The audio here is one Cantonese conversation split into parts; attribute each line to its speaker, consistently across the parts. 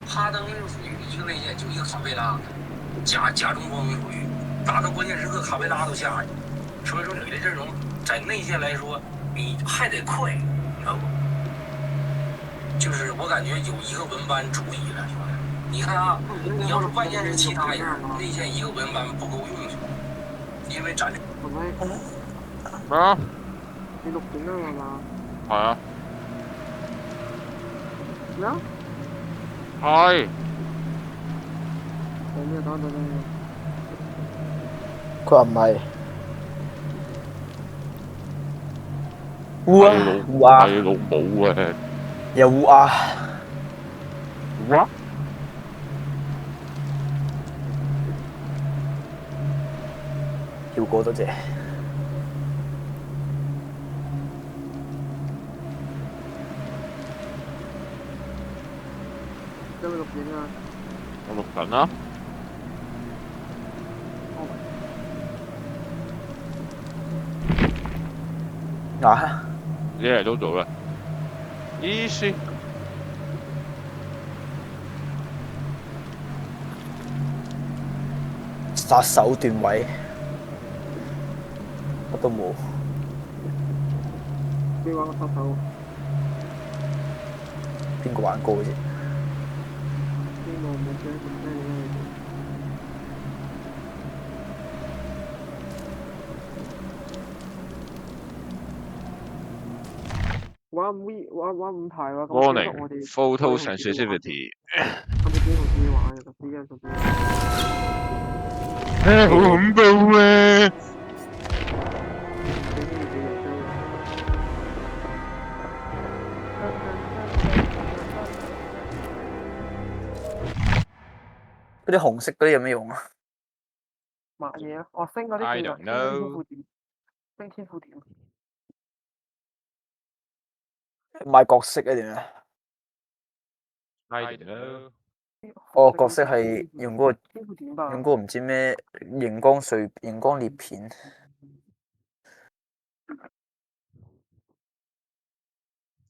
Speaker 1: 哈登那个属于一个内线就一个卡贝拉，假中锋属于打到关键时刻卡贝拉都下去，所以说你的阵容在内线来说你还得快，你知道不？就是我感觉有一个文班足矣了，兄弟。你看啊，你要是外线是其他人，内线一个文班不够用，因為陣
Speaker 2: 咩啊？
Speaker 3: 你錄影啊嘛？
Speaker 2: 係啊。
Speaker 3: 咩啊？
Speaker 2: 係。
Speaker 3: 講咩？等等。
Speaker 4: 佢話唔係。烏啊！烏啊！
Speaker 2: 係老母嘅。
Speaker 4: 有烏啊！
Speaker 2: 烏啊！
Speaker 4: 跳過多謝。
Speaker 3: 有冇錄影啊？
Speaker 2: 我錄緊啦。
Speaker 4: 啊！
Speaker 2: 你嚟都做啦。Easy。
Speaker 4: 殺手段位，乜都冇。
Speaker 3: 你玩個殺手？
Speaker 4: 邊個玩過嘅啫？
Speaker 3: 邊個冇寫咁咩嘢？玩五排喎。
Speaker 2: Warning photo sensitivity。
Speaker 3: 咁你邊同自己玩嘅？自己人同自己玩。
Speaker 2: 好恐怖啊！
Speaker 4: 嗰啲紅色嗰啲有咩用啊？
Speaker 3: 買嘢啊！我升嗰啲技能，升天賦點，升天賦點。
Speaker 4: 買角色啊點啊？I
Speaker 2: don't know。
Speaker 4: 哦，角色係用嗰個唔知咩熒光裂片。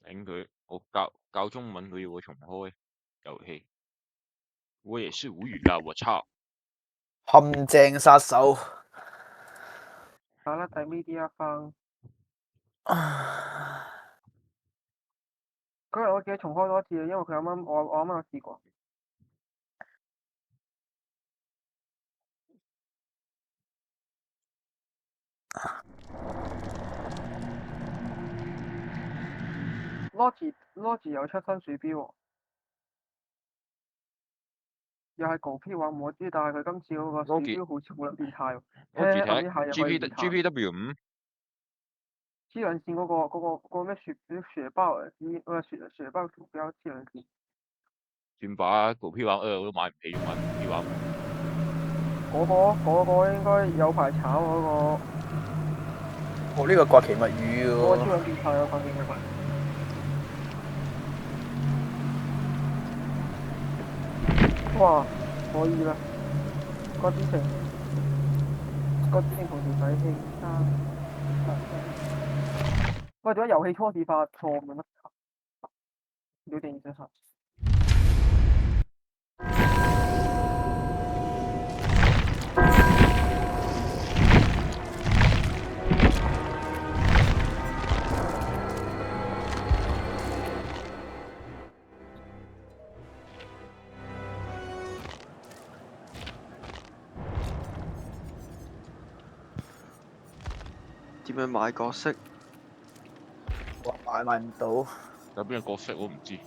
Speaker 2: 頂佢！我教中文佢要我重開遊戲，我也是無語啦！我操！
Speaker 4: 陷阱殺手。
Speaker 3: 打啦，睇 media 翻。嗰日我記得重開多次，因為佢我啱啱有試過。Logi 有出新鼠標喎，又係高 P 話我知，但係佢今次嗰個鼠標好似好撚變態喎。
Speaker 2: Logi GPW 5。
Speaker 3: 黐兩線嗰個咩雪豹啊，雪豹鼠標黐兩線。
Speaker 2: 算吧，高 P 玩我都買唔起，買高 P 玩。
Speaker 3: 嗰個應該有排炒嗰個。
Speaker 4: 我呢個怪奇物語喎。
Speaker 3: 嗰個超撚變態啊！反正係。哇！可以啦，郭子成同條仔傾生。喂，點解遊戲初始發錯咁乜？了電真實。
Speaker 5: 點樣買角色？
Speaker 4: 買唔到。
Speaker 2: 有邊個角色我唔知。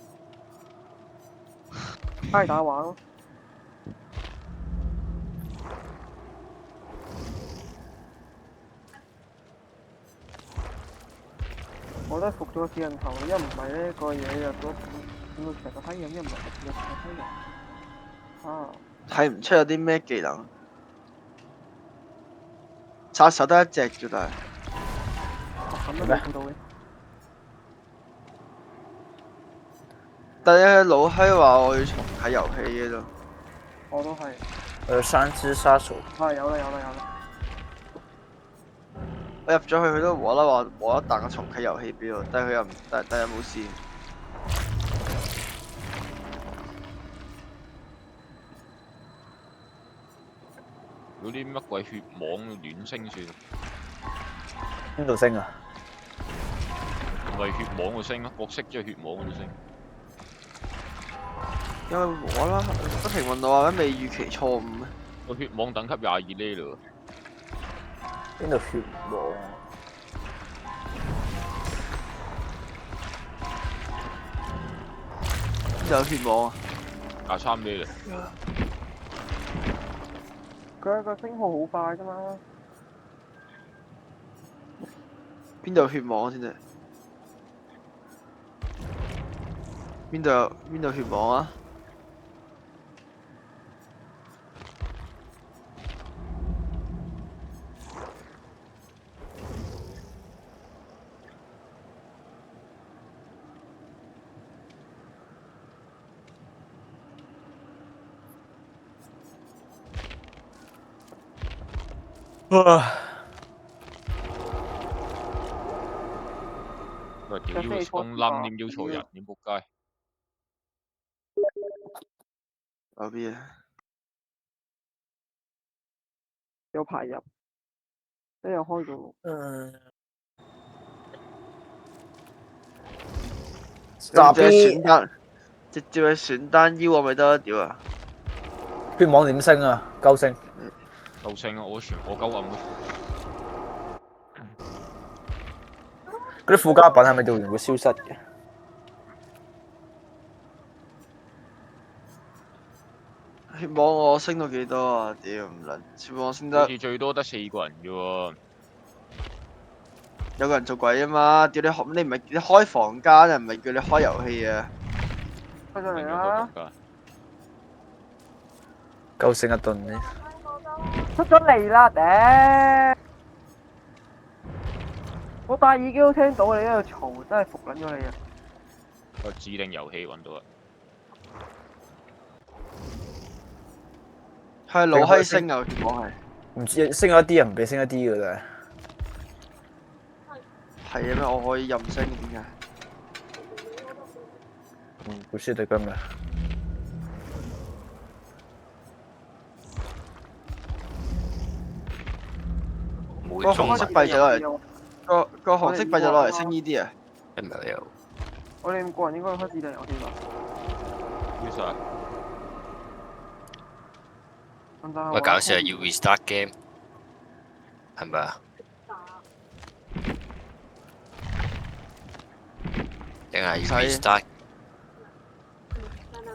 Speaker 3: 挨打玩咯。我都係服咗指人頭，一唔係呢個嘢入咗點到成個閪人，一唔係入成個閪人。啊！
Speaker 5: 睇唔出有啲咩技能。殺手得一隻啫，但係。
Speaker 3: 咁都睇到嘅。
Speaker 5: 但係老閪話我要重啟遊戲嘅咯。
Speaker 3: 我都係。
Speaker 4: 三隻殺手。
Speaker 3: 係有啦。
Speaker 5: 我入咗去，佢都無啦啦話冇得彈個重啟遊戲俾我，但係佢又唔，但係冇事。
Speaker 2: 嗰啲乜鬼血網亂升算，
Speaker 4: 邊度升啊？
Speaker 2: 唔係血網嘅升啊，角色即係血網嘅升。
Speaker 5: 因為無啦啦不停問我話咩未預期錯誤啊！
Speaker 2: 個血網等級22呢嘞喎，
Speaker 4: 邊度血網啊？
Speaker 5: 邊度有血網啊？
Speaker 2: 23呢嘞，
Speaker 3: 佢個升號好快啫嘛。
Speaker 5: 邊度有血網先啫？邊度有血網啊？
Speaker 2: 佢話屌呢個東冧點要錯人，點仆街！
Speaker 5: 有邊啊？
Speaker 3: 有排入，即係開到。
Speaker 4: 雜
Speaker 5: 直接
Speaker 4: 啲
Speaker 5: 選單，直接去選單腰我咪得屌啊！
Speaker 4: 血網點升啊？鳩升。
Speaker 2: 夠升啊！我鳩暗
Speaker 4: 嗰啲附加品係咪做完會消失嘅？
Speaker 5: 血網我升到幾多啊？屌唔撚，血網升得
Speaker 2: 好似最多得4個人啫喎。
Speaker 5: 有個人做鬼啊嘛！屌你唔係你開房間啊，唔係叫你開遊戲啊！
Speaker 3: 開上嚟
Speaker 2: 明咗
Speaker 3: 啦！
Speaker 2: 佢
Speaker 4: 鳩升一頓啫。
Speaker 3: 出咗嚟啦頂！我戴耳機都聽到你喺度嘈，真係服撚咗你啊！
Speaker 2: 個指定遊戲揾到啦。
Speaker 5: 係老閪升啊！血網係。
Speaker 4: 唔知升咗一啲又唔俾升一啲嘅真係。
Speaker 5: 係啊咩？我可以任升點解？
Speaker 4: 不是的，哥們。
Speaker 5: 個紅色幣就攞嚟，個紅色幣就攞嚟升呢啲啊！
Speaker 6: 真係有。
Speaker 3: 我哋個人應該開指定遊戲吧？
Speaker 2: 其實
Speaker 6: 喂，搞笑係要 restart game，係咪啊？定係要 restart？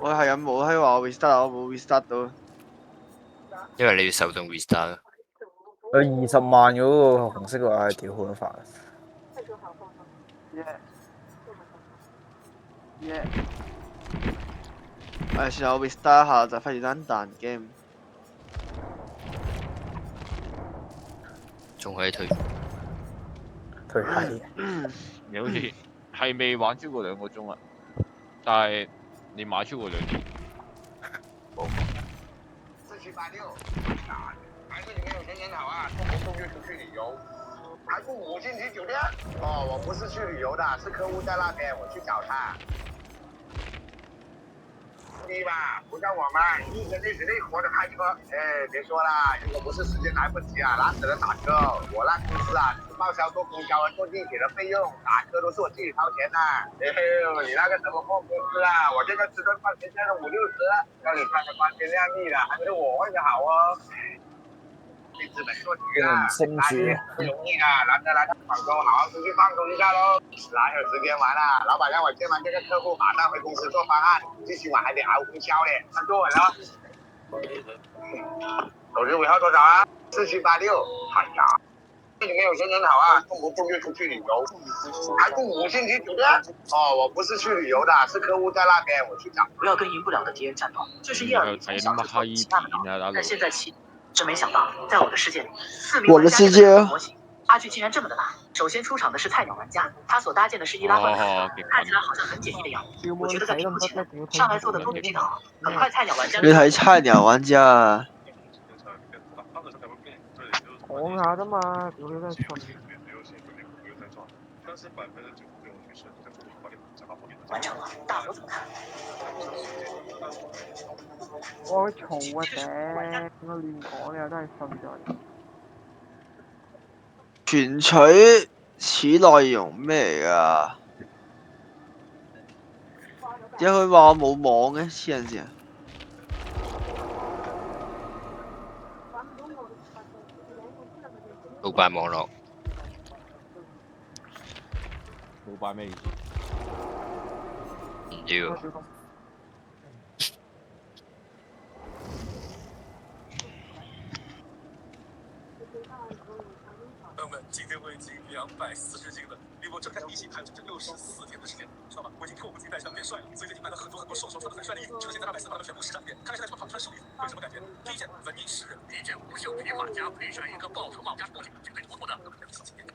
Speaker 5: 我係咁冇閪話我 restart，我冇 restart 到。
Speaker 6: 因為你要手動 restart。
Speaker 4: 有20萬嗰個紅色嘅話係屌好撚煩。
Speaker 5: 算啦，我 restart 下就費事單彈 game。
Speaker 6: 仲可以退。
Speaker 4: 退係。
Speaker 2: 你好似係未玩超過2個鐘啊，但係你買超過2年。
Speaker 7: 还是你们有钱眼好啊，动不动就出去旅游，还住5星级酒店？哦，我不是去旅游的，是客户在那边，我去找他。对吧？不像我们一直累死累活的开车，哎，别说了，如果不是时间来不及啊，那只能打车。我那公司啊，报销坐公交和坐地铁的费用，打车都是我自己掏钱的。哎呦，你那个什么破公司啊，我现在吃顿饭才挣了50-60，让你看得光鲜亮丽的，还没我混得好哦。被资本做局啊，不容易的，难得来趟广州，好好出去放松一下喽。哪有时间玩啊？老板让我见完这个客户，马上回公司做方案，最起码还得熬通宵嘞。那坐稳了。手机尾号多少啊？4786。哎呀，你们有钱人好啊，动不动就出去旅游，还住5星级酒店？哦，我不是去旅游的，是客户在那边，我去找。
Speaker 8: 不要跟赢不了的敌人战斗，这是叶尔从小就做起那么高，但现在真没想到，在我的世界里，4名玩家是个模型，差距竟然这么的大。首先出场的是菜鸟玩家，他所搭建的是易拉罐，看起来好像很简易的样子。我觉得在屏幕前上来做的都比这个好。很快菜鸟玩家。
Speaker 5: 你睇菜鳥玩家啊！
Speaker 3: 講下啫嘛，屌你真係蠢。
Speaker 8: 完成了，大伙怎么看？
Speaker 3: 我會嘈啊頂！我亂講你又真係信咗。
Speaker 5: 全取此內容咩嚟㗎？點解佢話我冇網嘅？黐人線啊！
Speaker 6: 杜拜網絡
Speaker 2: 杜拜咩意思？
Speaker 6: 唔要。
Speaker 9: 朋友们，今天我已经240斤了，离我整开一起还有整整64天的时间，知道吗？我已经迫不及待想变帅了，所以最近买了很多瘦穿的很帅的衣服，这个现在240把它全部试穿一遍，看看现在穿瘦衣服有什么感觉。第一件文艺诗人，一件无袖皮画夹配上一个爆头帽加墨镜，绝对妥妥的。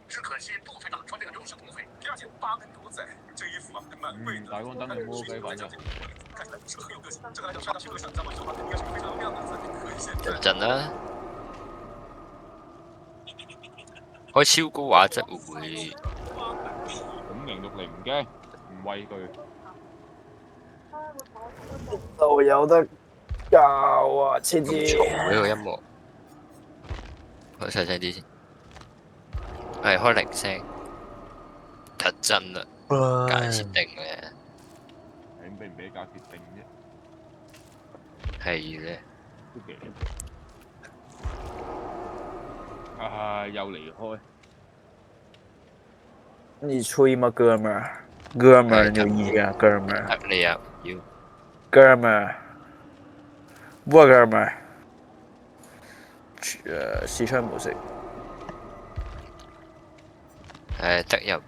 Speaker 9: 只可惜肚太大，穿这个有伤同腿。第二件8门都在，这衣服啊还蛮贵的。
Speaker 2: 大光燈有魔鬼版就
Speaker 9: 看起来是个很有个性，这个来讲帅到秀个相，咱们说话应该是个非常亮的字，可以现在。
Speaker 6: 陣啦，開超高畫質會唔會？
Speaker 2: 咁型到嚟唔驚，唔畏佢。
Speaker 4: 就有得教啊！黐
Speaker 6: 咁
Speaker 4: 線。
Speaker 6: 嘈呢個音樂，開細聲啲先。係開零聲，特真啦，解設定嘅。
Speaker 2: 你俾唔俾價決定啫？
Speaker 6: 係咧。
Speaker 2: 都幾啊！又離開。
Speaker 4: 你吹嗎，哥們兒？哥們兒有意見啊，哥們兒。
Speaker 6: 你啊，要。
Speaker 4: 哥們兒，我哥們兒。視窗模式。
Speaker 6: 得又要。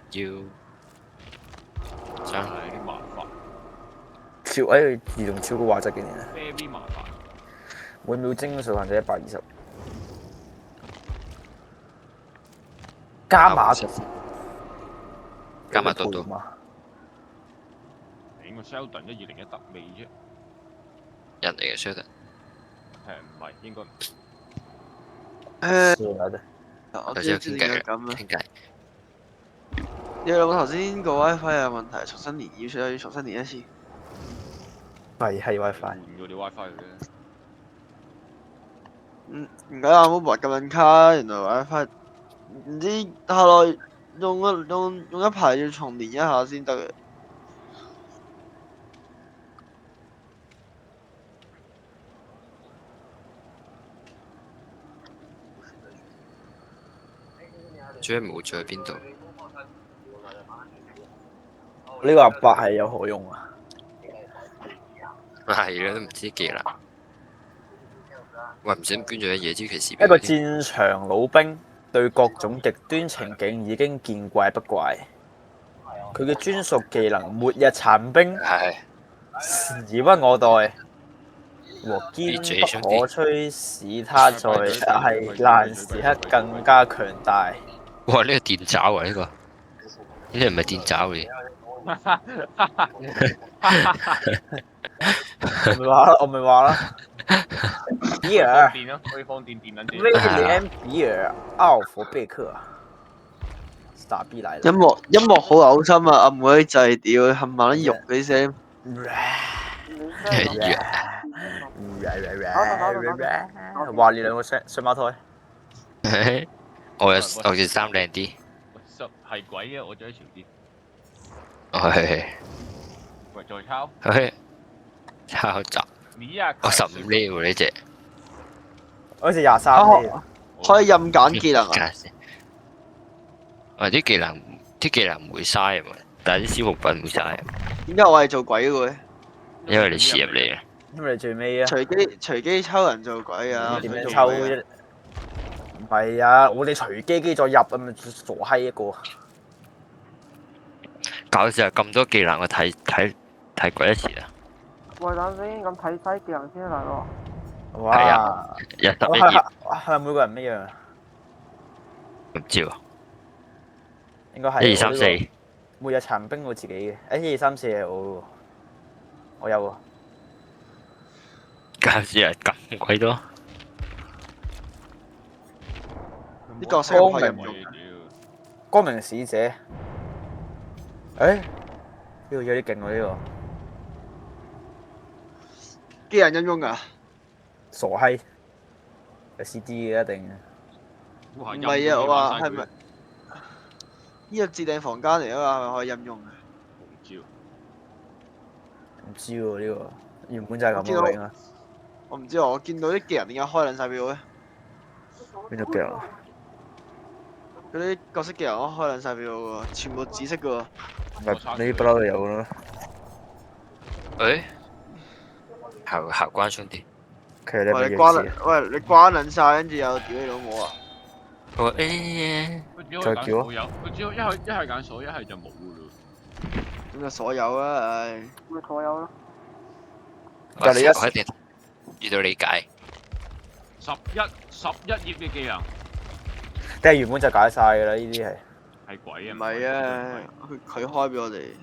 Speaker 6: 真係
Speaker 2: 啲麻煩。
Speaker 4: 自動超高畫質嘅呢？
Speaker 2: 啡啲麻煩。
Speaker 4: 每秒幀數限制120。加碼
Speaker 6: 多。
Speaker 2: 你應該 Sheldon 1201特味啫。
Speaker 6: 人嚟嘅 Sheldon。
Speaker 2: 唔係應該唔。
Speaker 5: 我知
Speaker 6: 傾偈
Speaker 5: 咁
Speaker 6: 傾偈。
Speaker 5: 你兩個頭先個 WiFi 有問題，重新連要重新連一次。
Speaker 4: 係 WiFi。
Speaker 2: 換咗啲 WiFi 嘅。
Speaker 5: 唔解啊 ，mobile 咁撚卡，原來 WiFi 唔知後來用一排要重連一下先得嘅。
Speaker 6: 最冇住喺邊度？
Speaker 4: 呢個阿伯係有何用啊？
Speaker 6: 係啦，都唔知技能。喂，唔小心捐咗啲野豬騎士。
Speaker 4: 一個戰場老兵對各種極端情景已經見怪不怪。佢嘅專屬技能末日殘兵，時不我待，和堅不可摧，使他在係難時刻更加強大。
Speaker 6: 哇！呢個電爪啊，呢個呢個唔係電爪嚟。
Speaker 4: 我咪話啦。比爾，
Speaker 2: 電咯，可以放電撚住。
Speaker 4: 威廉比爾奧弗貝克，傻逼嚟啦！
Speaker 5: 音樂好嘔心啊！暗嗰啲掣屌，冚唪唥肉嗰啲聲。
Speaker 4: 話你兩個雙胞胎。
Speaker 6: 我件衫靚啲。
Speaker 2: 係鬼嘅，我着得潮啲。
Speaker 6: 係。
Speaker 2: 喂，再抄。
Speaker 6: 抄襲。我15呢喎呢隻。
Speaker 4: 好似23呢。
Speaker 5: 可以任揀技能啊！
Speaker 6: 啲技能唔會嘥啊嘛，但係啲消耗品會嘥。
Speaker 5: 點解我係做鬼嘅會？
Speaker 6: 因為你遲入嚟啊。
Speaker 4: 因為你最尾啊。
Speaker 5: 隨機抽人做鬼啊！
Speaker 4: 點樣抽啫？唔係啊！我哋隨機再入啊，咪傻閪一個。
Speaker 6: 搞笑啊！咁多技能我睇過一次啊！
Speaker 3: 喂，等先，咁睇晒技能先嚟咯。
Speaker 4: 哇！
Speaker 6: 係啊，11頁。
Speaker 4: 係咪每個人唔一樣？
Speaker 6: 唔知喎。
Speaker 4: 應該係。1、2、3、4。末日殘兵我自己嘅，1、2、3、4係我喎。我有喎。
Speaker 6: 搞笑啊！咁鬼多。
Speaker 5: 呢個聲可以唔用。
Speaker 4: 光明使者。誒？呢個有啲勁喎呢個。
Speaker 5: 機人應用㗎。
Speaker 4: 傻閪，有 CD 嘅一定。
Speaker 5: 唔係啊，我話係咪呢個置頂房間嚟啊嘛？係咪可以任用嘅？
Speaker 4: 唔知喎呢個原本就係咁
Speaker 5: 我見到
Speaker 4: 嘅啊。
Speaker 5: 我唔知喎，我見到啲技能點解開撚晒俾我咧？
Speaker 4: 邊度腳？
Speaker 5: 嗰啲角色技能都開撚晒俾我喎，全部紫色嘅喎。
Speaker 4: 你不嬲都有啦。
Speaker 6: 誒，好關兄弟。
Speaker 4: 其實你
Speaker 5: 喂，
Speaker 4: 咪弱智。
Speaker 5: 喂，你關撚晒，跟住又屌你老母啊！
Speaker 6: 我誒，
Speaker 2: 佢只可以揀所有，佢只可以一係揀所有，一係就冇噶咯。
Speaker 5: 咁就所有啊，唉。
Speaker 3: 咪所有咯。
Speaker 4: 但係你
Speaker 6: 我一定遇到理解。
Speaker 2: 11頁嘅技能
Speaker 4: 即係原本就解晒㗎啦，呢啲係。
Speaker 2: 係鬼啊！
Speaker 5: 唔係啊，佢開俾我哋。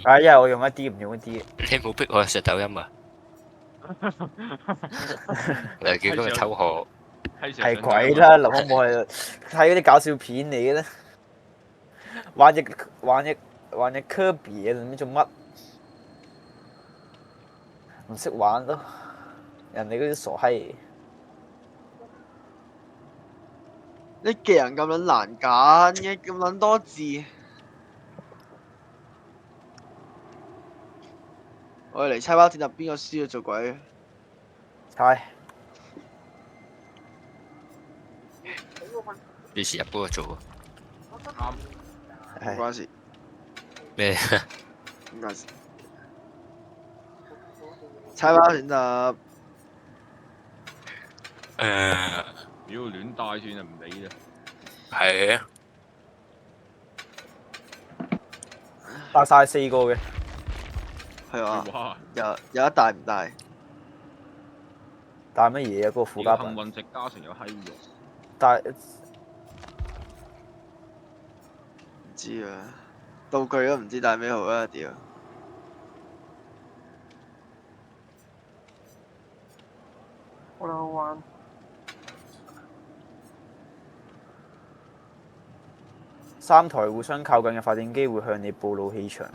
Speaker 4: 啊，因為我用一啲唔用一啲。
Speaker 6: 你冇逼我上抖音啊？你叫嗰個偷學。
Speaker 4: 係鬼啦！林空冇係睇嗰啲搞笑片嚟嘅咧，玩隻科比啊，唔知做乜，唔識玩咯，人哋嗰啲傻閪。
Speaker 5: 啲技能咁撚難揀嘅，咁撚多字。我哋嚟猜包戰入邊個輸咗做鬼？
Speaker 4: 猜。
Speaker 6: 幾時入嗰個做啊？
Speaker 5: 唔關事。
Speaker 6: 咩？
Speaker 5: 唔關事。猜包戰入。
Speaker 2: 妖亂帶算啊，唔理啦。
Speaker 6: 係啊。
Speaker 4: 帶晒4個嘅。
Speaker 5: 係啊。有一大唔大？
Speaker 4: 帶乜嘢啊？嗰個附加品。
Speaker 2: 幸運值加成有閪用。
Speaker 4: 帶。
Speaker 5: 唔知啊，道具都唔知帶咩好啊！屌。
Speaker 3: 好啦，好玩。
Speaker 4: 3台互相靠近嘅發電機會向你暴露氣場。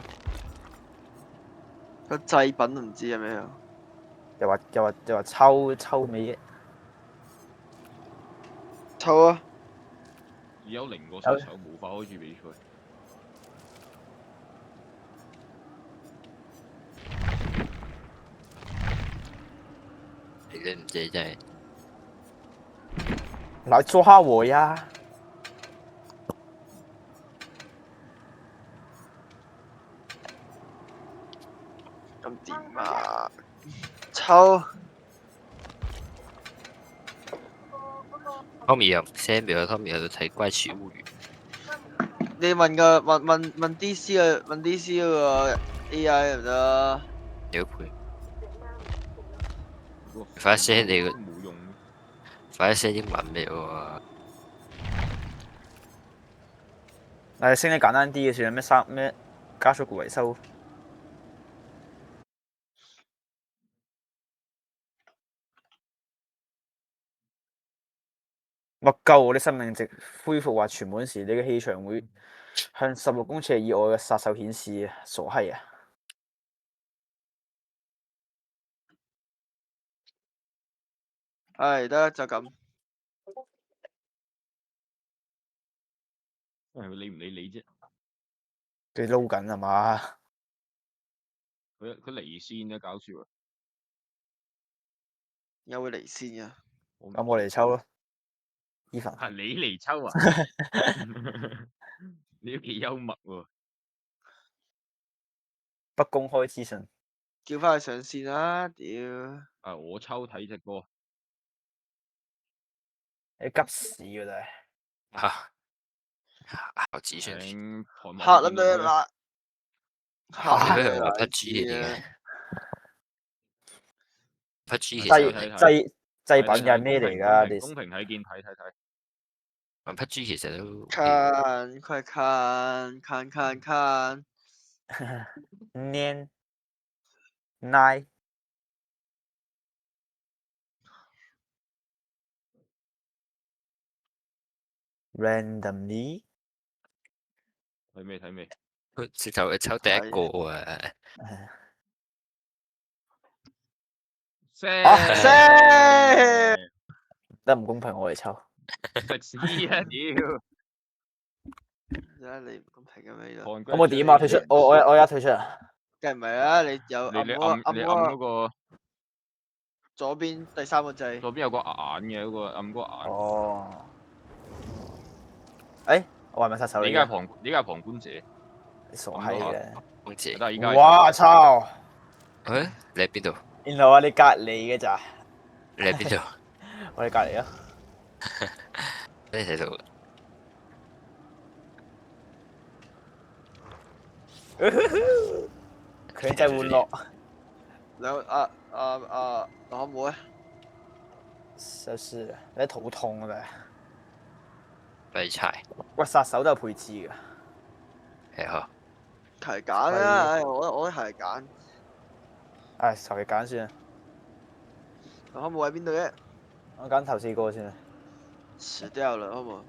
Speaker 5: 個製品都唔知係咩啊？
Speaker 4: 又話抽尾嘅。
Speaker 5: 抽啊！
Speaker 2: 只有0個射手，無法開始比賽。
Speaker 6: 你都唔知真係。
Speaker 4: 來抓我呀！
Speaker 5: 咁點啊？抽。
Speaker 6: Tommy 又唔 send 俾我 ，Tommy 喺度睇怪奇物語。
Speaker 5: 你問 DC 嘅問 DC 嗰個 AI 得唔得？
Speaker 6: 屌配。快 send 你個。
Speaker 2: 冇用。
Speaker 6: 快 send 英文俾我。
Speaker 4: 嗱，升得簡單啲嘅算啦，咩加速維修。乜鳩我啲生命值恢復或全滿時，你嘅氣場會向16公尺以外嘅殺手顯示啊！傻閪啊！
Speaker 5: 係得就咁。
Speaker 2: 理唔理你啫？
Speaker 4: 佢撈緊係嘛？
Speaker 2: 佢離線啊，搞笑啊！
Speaker 5: 有會離線啊？
Speaker 4: 咁我嚟抽咯。Even
Speaker 2: 係你嚟抽啊？你都幾幽默喎！
Speaker 4: 不公開資訊。
Speaker 5: 叫翻佢上線啦！屌。
Speaker 2: 啊！我抽睇隻歌。
Speaker 4: 你急屎㗎真係。
Speaker 6: 嚇！校子算。
Speaker 5: 嚇啦咩啦？
Speaker 6: 嚇！你係話 PUBG 嚟嘅？PUBG 其實
Speaker 4: 製品又係咩嚟㗎？
Speaker 2: 公平睇見睇。
Speaker 6: PUBG 其實都。
Speaker 5: 快看。
Speaker 4: 年 nine randomly
Speaker 2: 睇未？
Speaker 6: 佢直頭係抽第一個啊！
Speaker 4: 得唔公平我嚟抽。
Speaker 2: 黐啊屌！
Speaker 5: 而家你唔公平嘅咩？呢
Speaker 4: 咁我點啊？退出，我有退出啊！
Speaker 5: 梗係唔係啦，你有
Speaker 2: 你
Speaker 5: 按
Speaker 2: 按嗰個
Speaker 5: 左邊第3個掣。
Speaker 2: 左邊有個眼嘅嗰個按嗰個眼。
Speaker 4: 哦。誒，我係咪殺手嚟嘅？
Speaker 2: 你而家係旁觀者。
Speaker 4: 你傻閪嘅。
Speaker 6: 公子。
Speaker 2: 但係而家。
Speaker 4: 哇操！
Speaker 6: 誒，你喺邊度？
Speaker 4: 原來我哋隔離嘅咋？
Speaker 6: 你喺邊度？
Speaker 4: 我哋隔離啊！
Speaker 6: 你睇到。
Speaker 4: 強制玩樂。
Speaker 5: 可唔可以？
Speaker 4: 就是啦，你肚痛啊！
Speaker 6: 廢柴。
Speaker 4: 喂，殺手都有配置㗎。
Speaker 6: 係呵。
Speaker 5: 係揀啦，我係揀。
Speaker 4: 唉，求其揀先啊！
Speaker 5: 可唔可以喺邊度啫？
Speaker 4: 我揀頭4個先啊。
Speaker 5: 死掉了，好冇？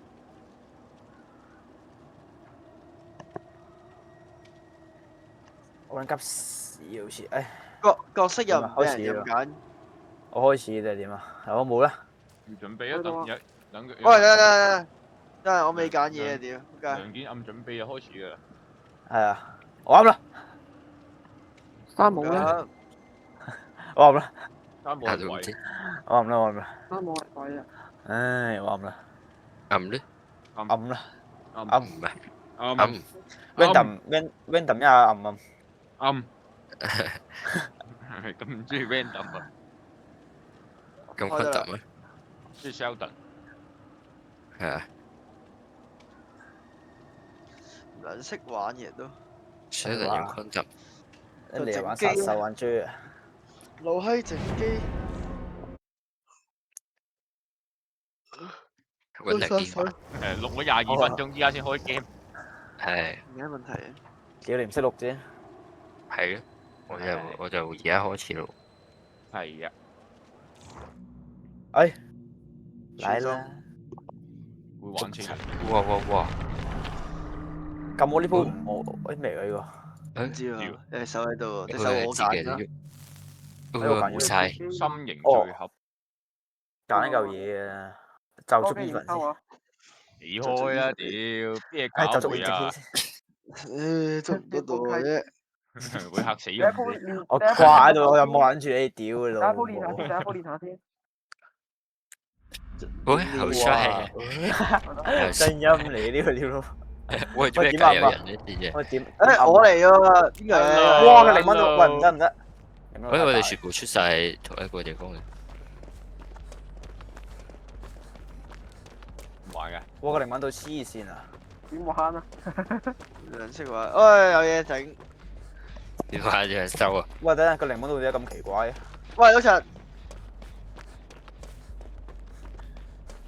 Speaker 4: 我揾急屎好似，唉。
Speaker 5: 角色又唔俾人任揀。
Speaker 4: 我開始定係點啊？我冇啦。
Speaker 2: 唔準備啊！等佢。
Speaker 5: 喂，等我未揀嘢啊！屌，
Speaker 2: 梁健按準備就開始㗎啦。
Speaker 4: 係啊，我啱啦。
Speaker 3: 3冇啦。
Speaker 4: 我啱啦。
Speaker 2: 3冇係鬼。
Speaker 4: 我啱啦，我啱啦。
Speaker 3: 3冇係鬼啊！
Speaker 4: 唉，我啱啦。
Speaker 6: 暗咧？
Speaker 4: 暗啦。
Speaker 6: 暗唔係。
Speaker 2: 暗。
Speaker 4: random 一下暗。
Speaker 2: 暗。係咁唔中意 random 啊？
Speaker 6: 咁昆特咩？
Speaker 2: 中意 Sheldon。
Speaker 6: 係啊。
Speaker 5: 唔撚識玩嘢都。
Speaker 6: Sheldon 用昆特。
Speaker 4: 你又玩殺手玩豬啊？
Speaker 5: 老閪整機。
Speaker 6: 揾嚟機玩。
Speaker 2: 錄咗22分鐘，依家先開 game。
Speaker 6: 係。
Speaker 5: 有咩問題啊？
Speaker 4: 屌你唔識錄啫。
Speaker 6: 係啊，我就而家開始咯。
Speaker 2: 係啊。
Speaker 4: 哎，嚟啦！
Speaker 2: 會玩清。
Speaker 6: 哇！
Speaker 4: 撳我呢鋪我咩嚟㗎？
Speaker 5: 唔知啊，隻手喺度，隻手我
Speaker 6: 自己
Speaker 5: 揀啦。
Speaker 6: 冇晒。
Speaker 2: 心形聚合。
Speaker 4: 揀一嚿嘢啊！就足 even 先。
Speaker 2: 離開啦！屌，邊嘢搞佢啊？
Speaker 5: 捉唔得到啫。
Speaker 2: 會嚇死人。
Speaker 4: 我掛喺度，我又冇諗住你屌佢
Speaker 3: 第一鋪練下先，第一鋪練下先。
Speaker 6: 喂，好衰！
Speaker 4: 真陰嚟呢個屌佬。
Speaker 6: 喂，做咩解有人呢啲嘢？
Speaker 4: 我點？
Speaker 5: 我嚟㗎，邊個？
Speaker 4: 哇！個0蚊度，喂唔得唔得。
Speaker 6: 我哋全部出晒同一個地方嘅。
Speaker 2: 唔玩嘅。
Speaker 4: 哇！個0蚊度黐線啊！
Speaker 3: 點玩啊？
Speaker 5: 兩識玩，喂有嘢整。
Speaker 6: 點解要收啊？
Speaker 4: 喂，等下個0蚊度點解咁奇怪嘅？
Speaker 5: 喂，老陳。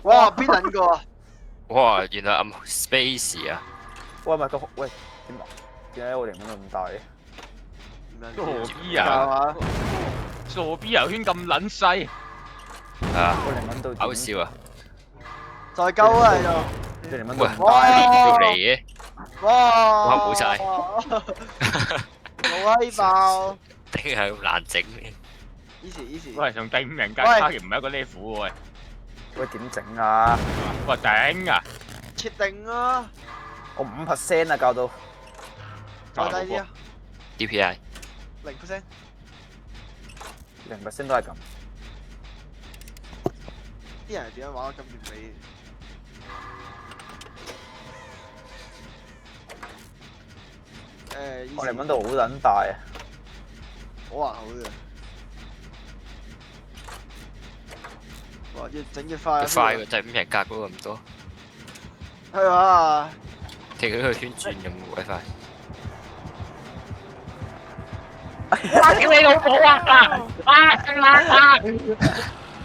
Speaker 5: 哇！邊撚個啊？
Speaker 6: 哇！原來暗 space 啊！
Speaker 4: 喂，唔係個喂點啊？點解我0蚊度咁大嘅？
Speaker 2: 傻逼啊！傻逼遊圈咁撚細。
Speaker 6: 啊！
Speaker 4: 個0蚊度
Speaker 6: 搞笑啊！
Speaker 5: 再鳩啊喺度。
Speaker 4: 個0蚊
Speaker 6: 喂，
Speaker 4: 度咁大。
Speaker 6: 連續嚟嘅。
Speaker 5: 哇！
Speaker 6: 哇！冇晒。
Speaker 5: 冇閪爆。
Speaker 6: 頂係咁難整嘅。
Speaker 5: easy。
Speaker 2: 喂，同第5人格差嘅唔係一個 level 喎喂。
Speaker 4: 喂，點整啊？
Speaker 2: 喂，頂啊！
Speaker 5: 設定啊！
Speaker 4: 我5% 啊，教到。
Speaker 5: 再低啲啊
Speaker 6: DPI。0%。0%
Speaker 4: 都係咁。
Speaker 5: 啲人點樣玩得咁完美？
Speaker 4: 我0蚊度好撚大啊！
Speaker 5: 好還好嘅。哇！越整越快。
Speaker 6: 快喎，第5人格嗰個咁多。
Speaker 5: 係啊。
Speaker 6: 停佢個圈轉咁鬼快。
Speaker 2: 哇！屌你老母啊！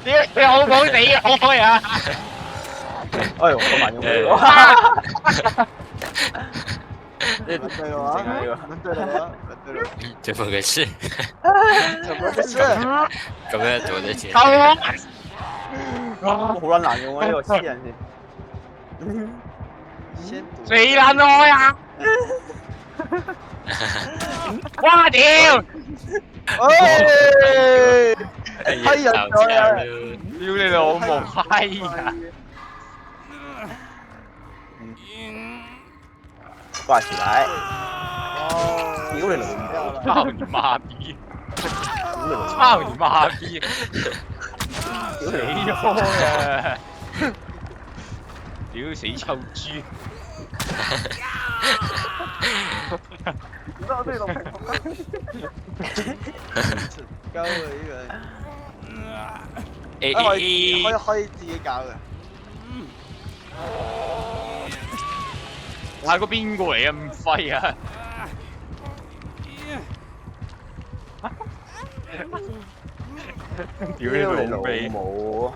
Speaker 2: 你好冇死啊！開啊！
Speaker 4: 哎呦，我慢用呢個。
Speaker 5: 你唔對話？唔對啦，唔對啦。
Speaker 6: 怎麼回事？
Speaker 5: 怎麼回事？
Speaker 6: 咁樣做得錢。
Speaker 4: 好撚難用啊！呢個黐人線。
Speaker 2: 死撚開啊！哇屌！
Speaker 5: 閪人咗啊！
Speaker 2: 屌你老母閪啊！
Speaker 4: 掛起來！屌你老母！
Speaker 2: 操你媽逼！操你媽逼！死開啊！屌死臭豬！
Speaker 3: 點解我都要落屏幕？
Speaker 5: 鳩啊呢個！
Speaker 6: A
Speaker 5: 可以自己搞嘅。
Speaker 2: 係個邊個嚟啊？咁廢啊！屌你老味！
Speaker 4: 母！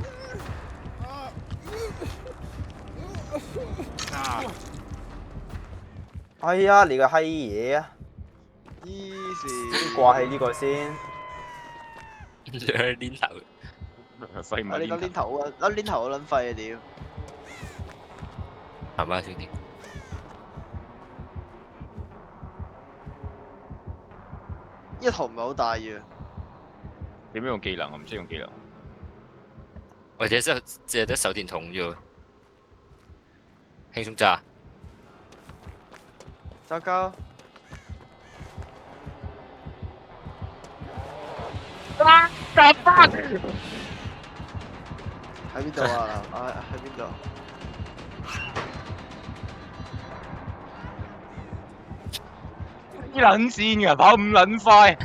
Speaker 4: 哎呀，你個閪嘢啊！
Speaker 5: easy。
Speaker 4: 掛起呢個先。
Speaker 6: 兩鏈頭。
Speaker 2: 廢物
Speaker 5: 你個鏈頭啊！粒鏈頭好撚廢啊屌！
Speaker 6: 係嘛兄弟？
Speaker 5: 呢個圖唔係好大嘅。
Speaker 2: 點樣用技能？我唔識用技能。
Speaker 6: 或者只係得手電筒啫喎，輕鬆炸。
Speaker 5: 糟糕！
Speaker 2: 夾翻！
Speaker 5: 喺邊度啊？喺邊度？
Speaker 2: 啲撚線㗎，跑咁撚快，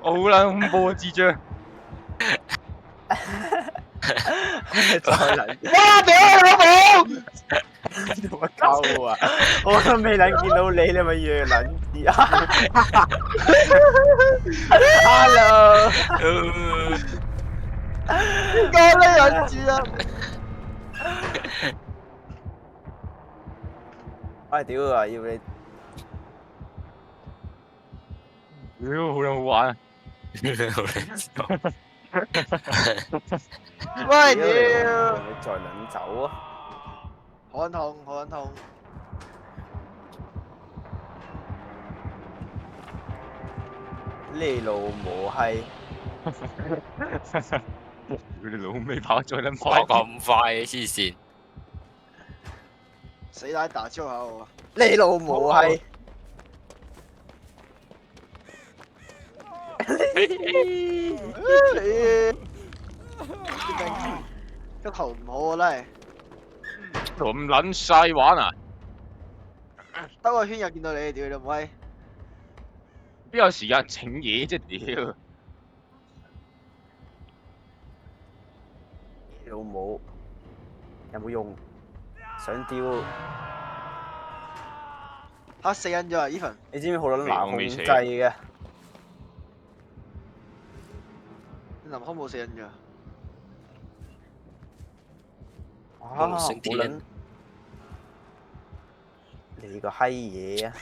Speaker 2: 好撚恐怖啊！智障！
Speaker 4: 再嚟！
Speaker 5: 哇！屌老母！
Speaker 4: 做乜鳩啊？我都未撚見到你，你咪越撚啲啊 ！Hello。
Speaker 5: 邊個呢撚住啊？
Speaker 4: 唉屌啊！要你
Speaker 2: 屌好撚好玩啊！
Speaker 5: 喂屌！
Speaker 4: 你再撚走啊！
Speaker 5: 好撚痛，好撚痛！
Speaker 4: 你老母閪！
Speaker 2: 佢哋老味跑再撚
Speaker 6: 跑
Speaker 2: 快，
Speaker 6: 咁快嘅黐線！
Speaker 5: 死奶打粗口啊！
Speaker 4: 你老母閪！
Speaker 5: 個頭唔好啊，真係
Speaker 2: 咁撚細玩啊！
Speaker 5: 兜個圈又見到你，屌你老母閪！
Speaker 2: 邊有時間整嘢啫？屌！
Speaker 4: 老母有冇用？想屌？
Speaker 5: 嚇死人咗啊！Even，
Speaker 4: 你知唔知好撚難控制嘅？
Speaker 5: 林康冇死人㗎。
Speaker 4: 哇！好
Speaker 6: 升天
Speaker 4: 撚你個閪嘢啊！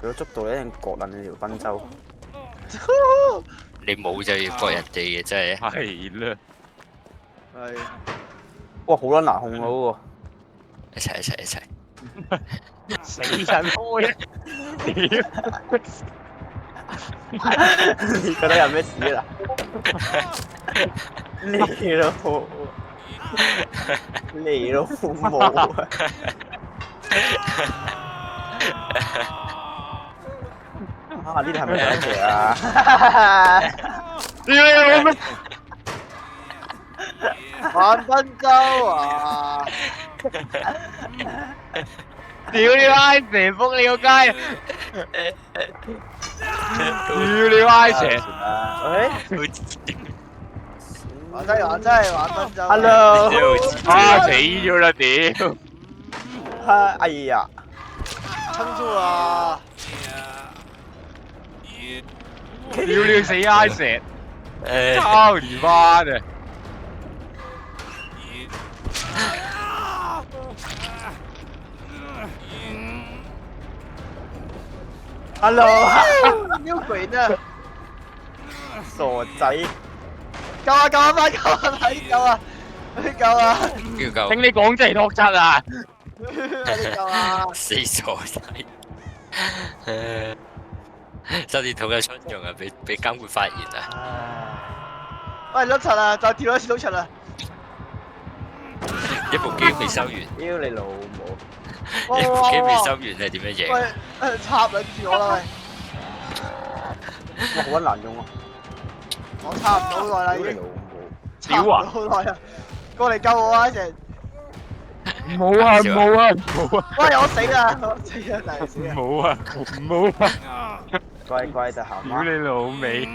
Speaker 4: 佢都捉到你一定割撚你條賓州。
Speaker 6: 你冇就要割人哋嘅，真係。
Speaker 2: 係啦，
Speaker 5: 係。
Speaker 4: 哇！好撚難控到喎。
Speaker 6: 一齊。
Speaker 2: 死人開！屌！
Speaker 4: 你覺得有咩事啦？你老母！你老母啊！啊！呢啲係咪兩隻啊？
Speaker 2: 屌你老味！
Speaker 5: 玩賓州啊！
Speaker 2: 屌你拉蛇，仆你個街！屌你拉蛇！
Speaker 5: 玩真係玩賓州。
Speaker 4: Hello。
Speaker 2: 啊死咗啦屌！
Speaker 4: 哎呀！
Speaker 5: 撐住啊！
Speaker 2: 屌你死拉蛇！操你媽的！
Speaker 4: Hello，
Speaker 5: 妖鬼呢？
Speaker 4: 傻仔，
Speaker 5: 救啊！救啊！快救啊！快啲救啊！救啊！
Speaker 2: 聽你講真係托柒啊！
Speaker 5: 快啲救啊！
Speaker 6: 死傻仔！手電筒嘅春用啊，俾監管發現啊！
Speaker 5: 喂，碌柒啊！再跳一次碌柒啊！
Speaker 6: 一部機未收完，
Speaker 4: 屌你老母！
Speaker 6: 一部機未收完，你係點樣贏？
Speaker 5: 喂，插兩次我啦喂！
Speaker 4: 哇，好撚難用啊！
Speaker 5: 我插唔到好耐啦已經，
Speaker 4: 屌你老母！
Speaker 5: 插唔到好耐啦！過嚟救我啊！一陣。
Speaker 2: 冇啊冇啊冇啊！
Speaker 5: 喂，我死啦！我死啦！大死啊！
Speaker 2: 冇啊冇啊！
Speaker 4: 乖乖就行啦。
Speaker 2: 屌你老味！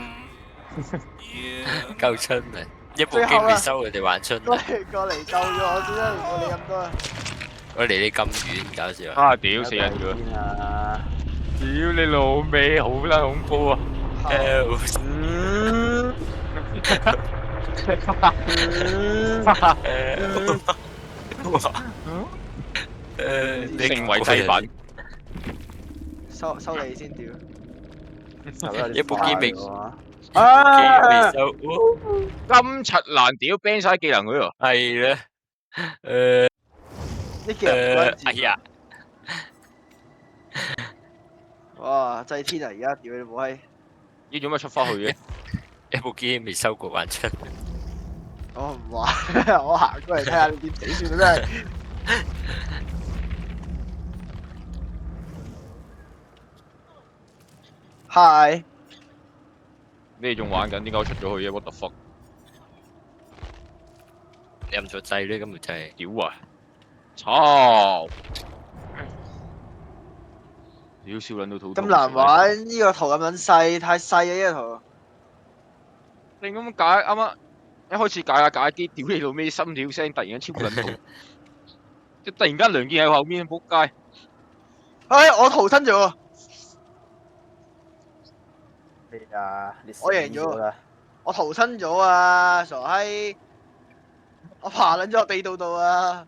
Speaker 6: 夠春啊！一部機未收，佢哋玩春。
Speaker 5: 過嚟救咗我先啦，唔好理咁多啊！
Speaker 6: 我離你咁遠，搞笑啊！
Speaker 2: 啊屌死人咗！屌你老味，好啦恐怖啊！成為祭品。
Speaker 5: 收你先屌！
Speaker 6: 一部機未，機
Speaker 4: 啊！
Speaker 6: 未收，
Speaker 2: 咁柒難屌 ban 晒技能佢喎。
Speaker 6: 係咧，
Speaker 5: 呢幾日
Speaker 6: 哎呀，
Speaker 5: 哇！祭天啊！而家屌你冇閪！
Speaker 2: 要做乜出翻去嘅？
Speaker 6: 一部機未收過玩春。
Speaker 5: 我唔玩，我行過嚟睇下你點死算啦真係。Hi，
Speaker 2: 你哋仲玩緊？點解我出咗去嘅？What the fuck？
Speaker 6: 你撳咗掣咧，根本就係
Speaker 2: 屌啊！操！屌少撚到肚痛。
Speaker 5: 咁難玩呢個圖咁撚細，太細啊呢個圖。
Speaker 2: 你咁解啱啱一開始解下解啲，屌你老尾心跳聲突然間超撚痛，即突然間梁健喺後面仆街。
Speaker 5: 哎，我逃生咗。
Speaker 4: 係啊，
Speaker 5: 我贏咗啦！我逃生咗啊，傻閪！我爬撚咗落地道度啊！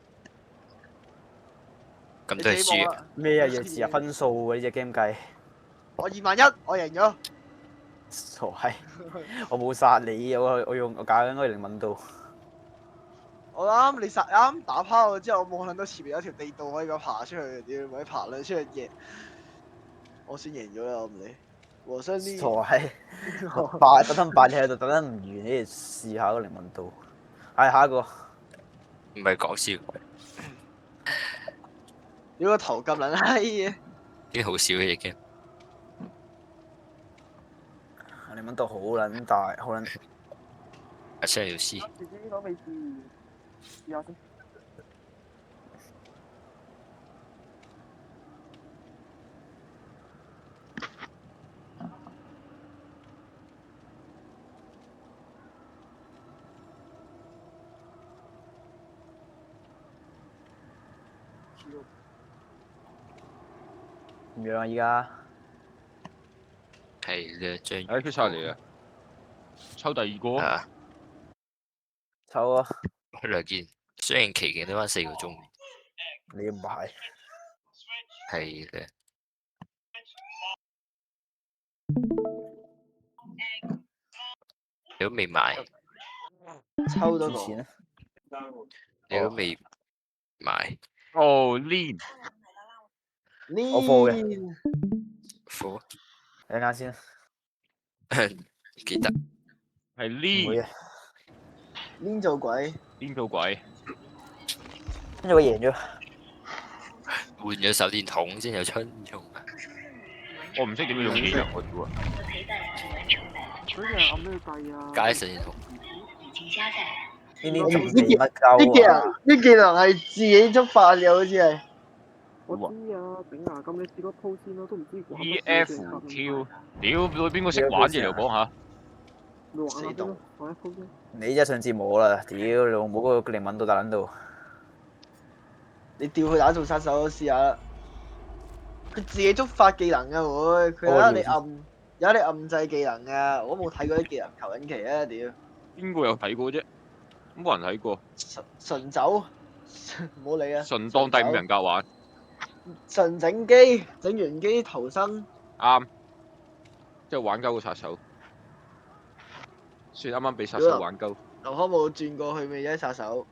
Speaker 6: 咁都係輸啊！
Speaker 4: 咩啊？要自入分數喎呢隻 game 計。
Speaker 5: 我20100，我贏咗。
Speaker 4: 傻閪！我冇殺你，我搞緊嗰個靈敏度。
Speaker 5: 我啱你啱打拋我之後，我望撚到前面有條地道可以咁爬出去，屌咪爬撚出去贏，我先贏咗啦！我唔理。和商啲
Speaker 4: 傻閪！等等擺你喺度，等等唔完，你哋試下個靈敏度。係下一個。
Speaker 6: 唔係講笑，
Speaker 5: 你個頭咁撚閪嘅。
Speaker 6: 啲好笑嘅嘢嘅。
Speaker 4: 靈敏度好撚大，好撚。
Speaker 6: 阿車要試。
Speaker 3: 自己攞位置，試下先。
Speaker 4: 點樣啊？依家
Speaker 6: 係咧，張。
Speaker 2: 哎，佢出嚟啊！抽第二個。
Speaker 6: 啊！
Speaker 4: 抽啊！
Speaker 6: 梁健雖然期勁都翻4個鐘。
Speaker 4: 你唔係。
Speaker 6: 係咧。你都未買。
Speaker 5: 抽多個。
Speaker 4: 錢啊！
Speaker 6: 你都未買。
Speaker 2: 哦 ，Lean。
Speaker 4: 我貨嘅。
Speaker 6: 貨。
Speaker 4: 你啱先。
Speaker 6: 記得。
Speaker 2: 係
Speaker 4: 唔
Speaker 2: Lean。
Speaker 4: 會啊。
Speaker 5: Lean 做鬼。
Speaker 2: Lean 做鬼。
Speaker 4: 跟住我贏咗。
Speaker 6: 換咗手電筒先有春用啊！
Speaker 2: 我唔識點樣用技能我屌啊！
Speaker 3: 嗰隻係按咩計啊？
Speaker 6: 加手電筒。
Speaker 4: 呢啲仲技乜鳩啊？
Speaker 5: 呢技能係自己觸發嘅，好似係。
Speaker 3: 我知啊，頂啊！咁你試個鋪先咯，都唔知玩
Speaker 2: EFQ，屌邊個識玩嘢嚟講下？
Speaker 3: 你玩下先咯，玩一鋪先。
Speaker 4: 你真係上節目啦！屌你老母嗰個靈敏度大撚度。
Speaker 5: 你調佢打做殺手試下啦。佢自己觸發技能嘅會，佢有你暗掣技能嘅，我都冇睇過啲技能求緊期啊！屌。
Speaker 2: 邊個有睇過啫？冇人睇過。
Speaker 5: 純走，唔好理啊。
Speaker 2: 純當第5人格玩。
Speaker 5: 純整機，整完機逃生。
Speaker 2: 啱。即係玩鳩個殺手。算啱啱俾殺手玩鳩。
Speaker 5: 劉康冇轉過去未啫？殺手。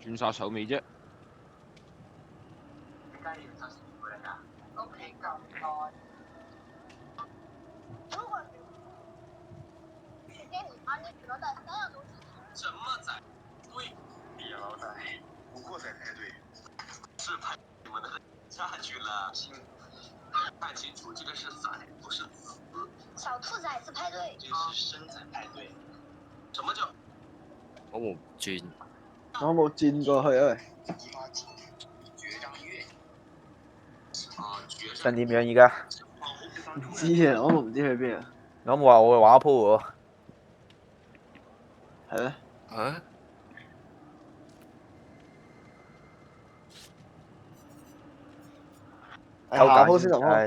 Speaker 2: 轉殺手未啫？
Speaker 8: 屋企咁耐。如果时间你把你指了在三样东西。
Speaker 9: 什么仔？对，李老大，古惑仔才对，是派你们的下去了。看清楚，这个是仔，不是子。
Speaker 8: 小兔崽子派对。
Speaker 9: 这是生仔派对。什么叫？
Speaker 6: 我冇轉，
Speaker 5: 我冇轉過去啊！
Speaker 4: 想點樣而家？
Speaker 5: 唔知啊，我都唔知去邊啊。
Speaker 4: 我冇話我會玩一鋪喎。
Speaker 5: 係咩？
Speaker 6: 啊？
Speaker 5: 下鋪先同我。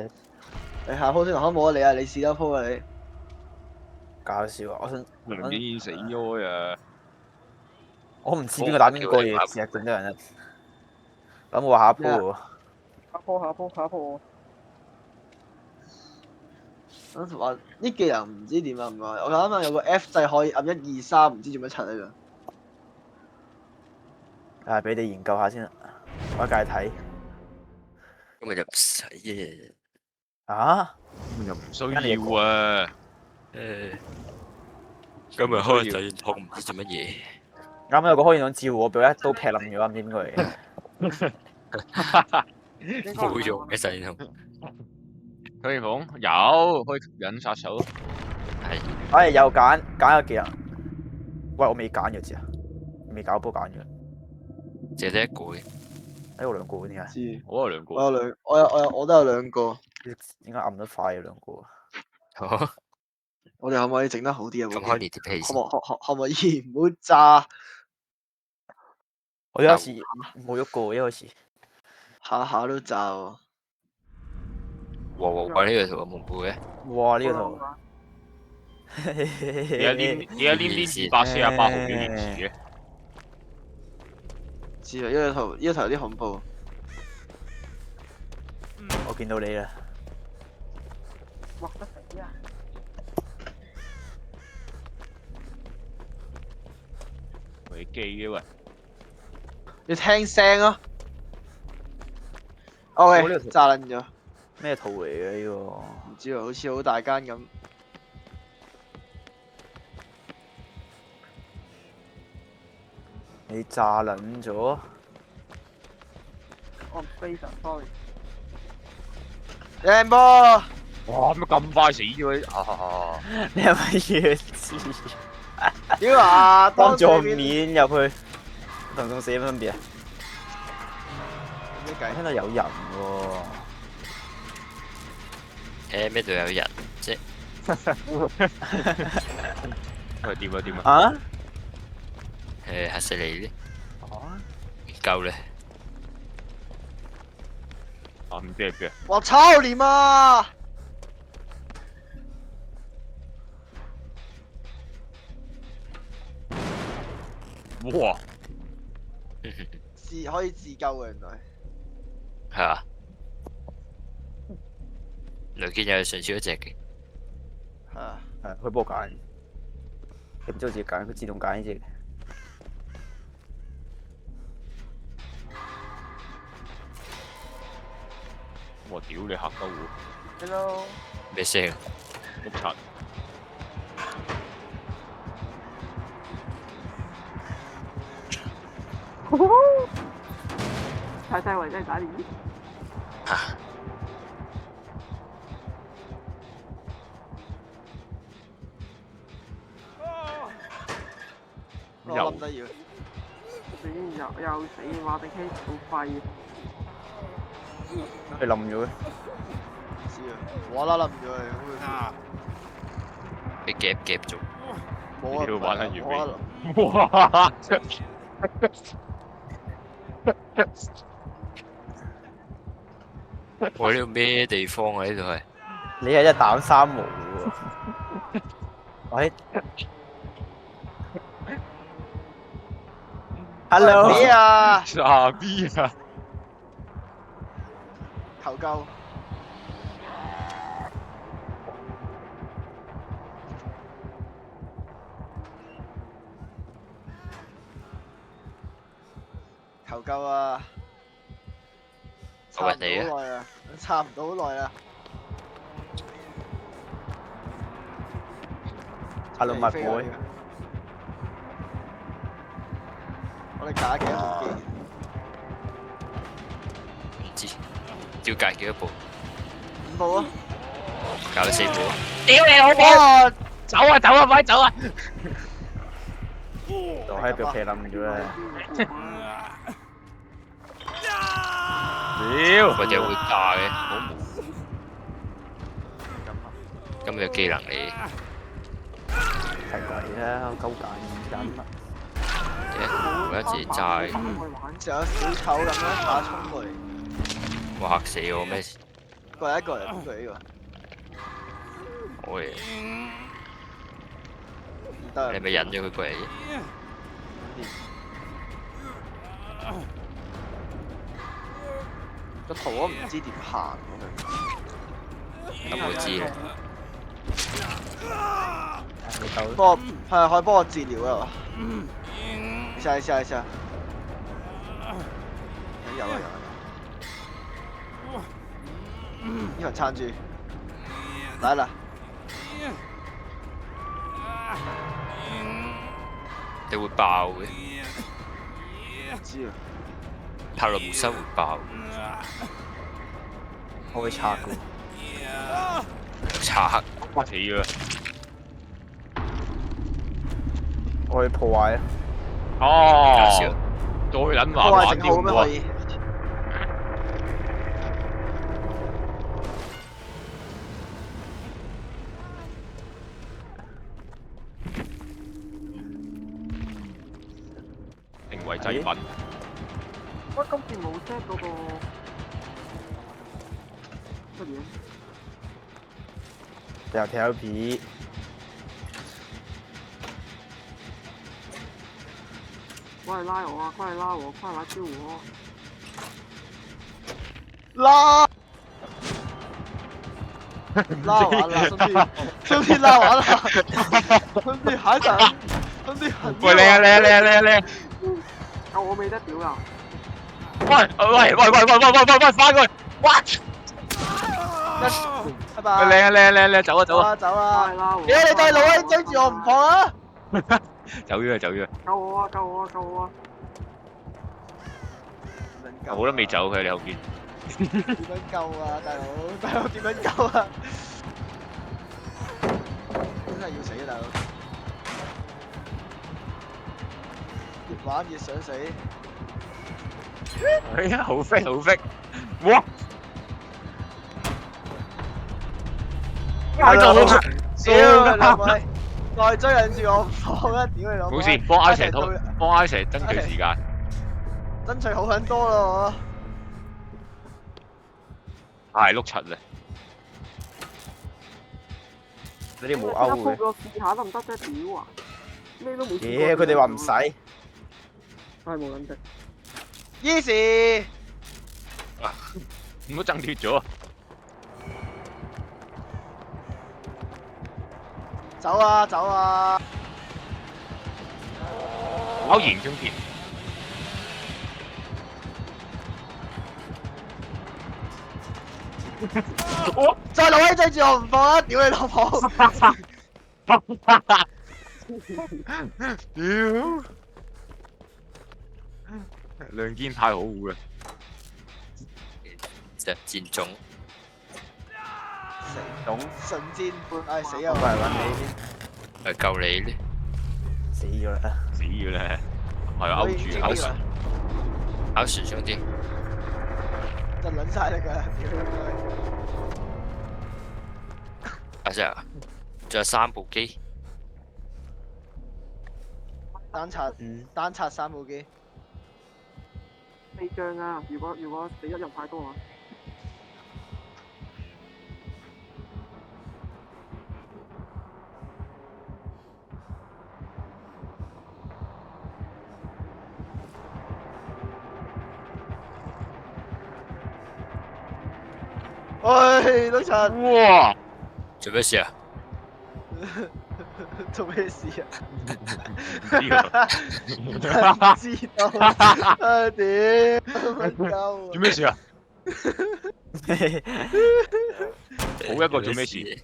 Speaker 5: 你下鋪先同我冇啊你啊！你試多鋪啊你。
Speaker 4: 搞笑啊！我想
Speaker 2: 梁景彥死咗啊！
Speaker 4: 我唔知邊個打邊個嘢，試下咁多人啊！咁我下一鋪喎。
Speaker 3: 下鋪。
Speaker 5: 我話啲技能唔知點啊唔該，我啱啱有個 F 掣可以按1、2、3，唔知做乜柒呢個。
Speaker 4: 啊，俾你研究下先啦，我介睇。
Speaker 6: 咁咪就唔使嘅。
Speaker 4: 啊？
Speaker 2: 又唔需要啊！
Speaker 6: 今日開就痛唔知做乜嘢。
Speaker 4: 啱啱有個開現場照我，俾我一刀劈冧咗，唔知邊個嚟嘅。
Speaker 6: 冇用嘅細痛。
Speaker 2: 許願鳳有可以吸引殺手。
Speaker 6: 係。
Speaker 4: 哎，又揀個技能。喂，我未揀嘅字啊，未搞波揀嘅。
Speaker 6: 淨係得一個嘅。
Speaker 4: 哎，我兩個點解？
Speaker 5: 知。
Speaker 2: 我有兩個。
Speaker 5: 我都有兩個。
Speaker 4: 點解按得快有兩個？
Speaker 6: 好。
Speaker 5: 我哋可唔可以整得好啲啊？
Speaker 6: 咁開連貼器先。
Speaker 5: 可唔可以唔好炸？
Speaker 4: 我一開始冇喐過，一開始。
Speaker 5: 下下都炸喎。
Speaker 6: 哇！呢個圖有蒙古嘅。
Speaker 4: 哇！呢個圖。
Speaker 2: 而家黏248號嘅連詞嘅。
Speaker 5: 知啊！呢個圖有啲恐怖。
Speaker 4: 我見到你啦。
Speaker 3: 哇！得死啊！
Speaker 2: 佢機嘅喂。
Speaker 5: 你聽聲啊 ！OK， 炸撚咗。
Speaker 4: 咩圖嚟嘅呢個？
Speaker 5: 唔知喎，好似好大間咁。
Speaker 4: 你炸撚咗？
Speaker 3: 我非常 sorry。
Speaker 5: 靚波！
Speaker 2: 哇！乜咁快死咗啊！
Speaker 4: 你係咪要知？
Speaker 5: 屌啊！
Speaker 4: 當咗面入去，同仲死有乜分別啊？我聽到有人喎。
Speaker 6: 咩度有人啫？
Speaker 2: 喂，點啊？
Speaker 4: 啊？
Speaker 6: 嚇死你咧！
Speaker 4: 啊？
Speaker 6: 唔夠咧。
Speaker 2: 啊唔知係邊啊？
Speaker 5: 我操你媽！
Speaker 2: 哇！
Speaker 5: 可以自救嘅原來。
Speaker 6: 係啊。梁見有上次嗰隻嘅。
Speaker 5: 係啊。
Speaker 4: 係，佢幫我揀。佢唔知我自己揀，佢自動揀呢隻。
Speaker 2: 我屌你嚇鳩我！
Speaker 3: Hello。
Speaker 6: 咩聲？
Speaker 2: 碌柒。
Speaker 3: 太細圍真係打臉。
Speaker 6: 嚇！
Speaker 5: 我諗得要。
Speaker 3: 死又死，話定 K 好廢。
Speaker 4: 佢冧咗嘅。
Speaker 5: 唔知啊，我啦冧咗佢。
Speaker 6: 俾夾咗。
Speaker 5: 冇啊！
Speaker 2: 屌玩得完
Speaker 5: 美。
Speaker 2: 哇！
Speaker 6: 我呢度咩地方啊？呢度係。
Speaker 4: 你係一膽三毛喎。喂。Hello。
Speaker 5: 咩啊？
Speaker 2: 傻逼啊！
Speaker 5: 求救！求救啊！
Speaker 6: 救人哋啊！
Speaker 5: 好耐啊，插唔到好耐啦。
Speaker 4: 插到密會。
Speaker 5: 我哋架幾多部機？
Speaker 6: 唔知，要隔幾多部？
Speaker 5: 5部啊！
Speaker 6: 搞到4部。
Speaker 2: 屌你老母！走啊走啊，快走啊！
Speaker 4: 就喺腳企冧咗啦。屌！
Speaker 6: 佢哋會炸嘅，好無。咁有技能嚟。
Speaker 4: 係鬼啦，鳩揀緊啦。
Speaker 6: 我一直炸。
Speaker 5: 仲有小丑咁樣打衝過嚟。
Speaker 6: 哇嚇死我咩事？
Speaker 5: 過嚟一個嚟，邊個嚟呢個？
Speaker 6: 我嚟。
Speaker 5: 得。
Speaker 6: 你咪引咗佢過嚟啫？
Speaker 5: 個圖我唔知點行
Speaker 6: 咁我知啦。
Speaker 5: 幫我係可以幫我治療啊！試下。有啊！呢個撐住，來啦！
Speaker 6: 你會爆嘅。
Speaker 5: 知啊。
Speaker 6: 塔羅姆森會爆。
Speaker 4: 我會拆嘅。
Speaker 6: 拆。
Speaker 2: 哇死啊！
Speaker 4: 我去破壞啊！
Speaker 2: 哦。再撚話玩啲喎。成為祭品。
Speaker 3: 喂，今次冇 set 嗰個乜嘢？
Speaker 4: 又跳皮。
Speaker 3: 快來拉我啊！快來拉我！快來救我！
Speaker 5: 拉完了，兄弟拉完了，兄弟還敢，兄弟很。
Speaker 2: 喂，你！
Speaker 3: 救我未得屌啊！
Speaker 2: 喂，翻過去 ！What？
Speaker 5: 拜拜。
Speaker 2: 靚，走啊！
Speaker 5: 走啊！你對路啊，追住我唔放啊！
Speaker 2: 走咗。
Speaker 3: 救我啊！
Speaker 2: 我都未走佢，你後邊。
Speaker 5: 點樣救啊，大佬點樣救啊？真係要死啊，大佬！越玩越想死。
Speaker 2: 哎呀，好飛！哇！
Speaker 5: 屌兩位，再追緊住我唔放啊！屌你老母！
Speaker 2: 冇事，幫 I 蛇爭取時間。
Speaker 5: 爭取好很多咯
Speaker 2: 太碌柒啦！
Speaker 4: 你哋冇勾嘅。
Speaker 3: 我試下得唔得啫？屌啊！咩都冇。
Speaker 4: 嘢，佢哋話唔使。
Speaker 3: 係冇撚值。
Speaker 5: Easy。
Speaker 2: 唔好爭脫咗。
Speaker 5: 走啊！
Speaker 2: 好嚴中田。
Speaker 5: 再老威追住我唔放啦！屌你老母！
Speaker 2: 屌！亮堅太可惡啦！
Speaker 6: 隻戰種。
Speaker 5: 神戰半死啊！
Speaker 4: 我嚟揾你
Speaker 6: 先。救你咧。
Speaker 4: 死咗啦！
Speaker 2: 係勾住
Speaker 6: 考船兄弟。
Speaker 5: 就撚晒你㗎！
Speaker 6: 阿 Sir，仲有3部機。
Speaker 5: 單拆3部機。
Speaker 3: 4張啊！如果死一人太多啊！
Speaker 5: 喂，老陳！
Speaker 2: 哇！
Speaker 6: 做咩事啊？
Speaker 5: 做咩事啊？
Speaker 2: 知喎。
Speaker 5: 知道啊屌，乜鳩
Speaker 2: 做咩事啊？冇一個做咩事？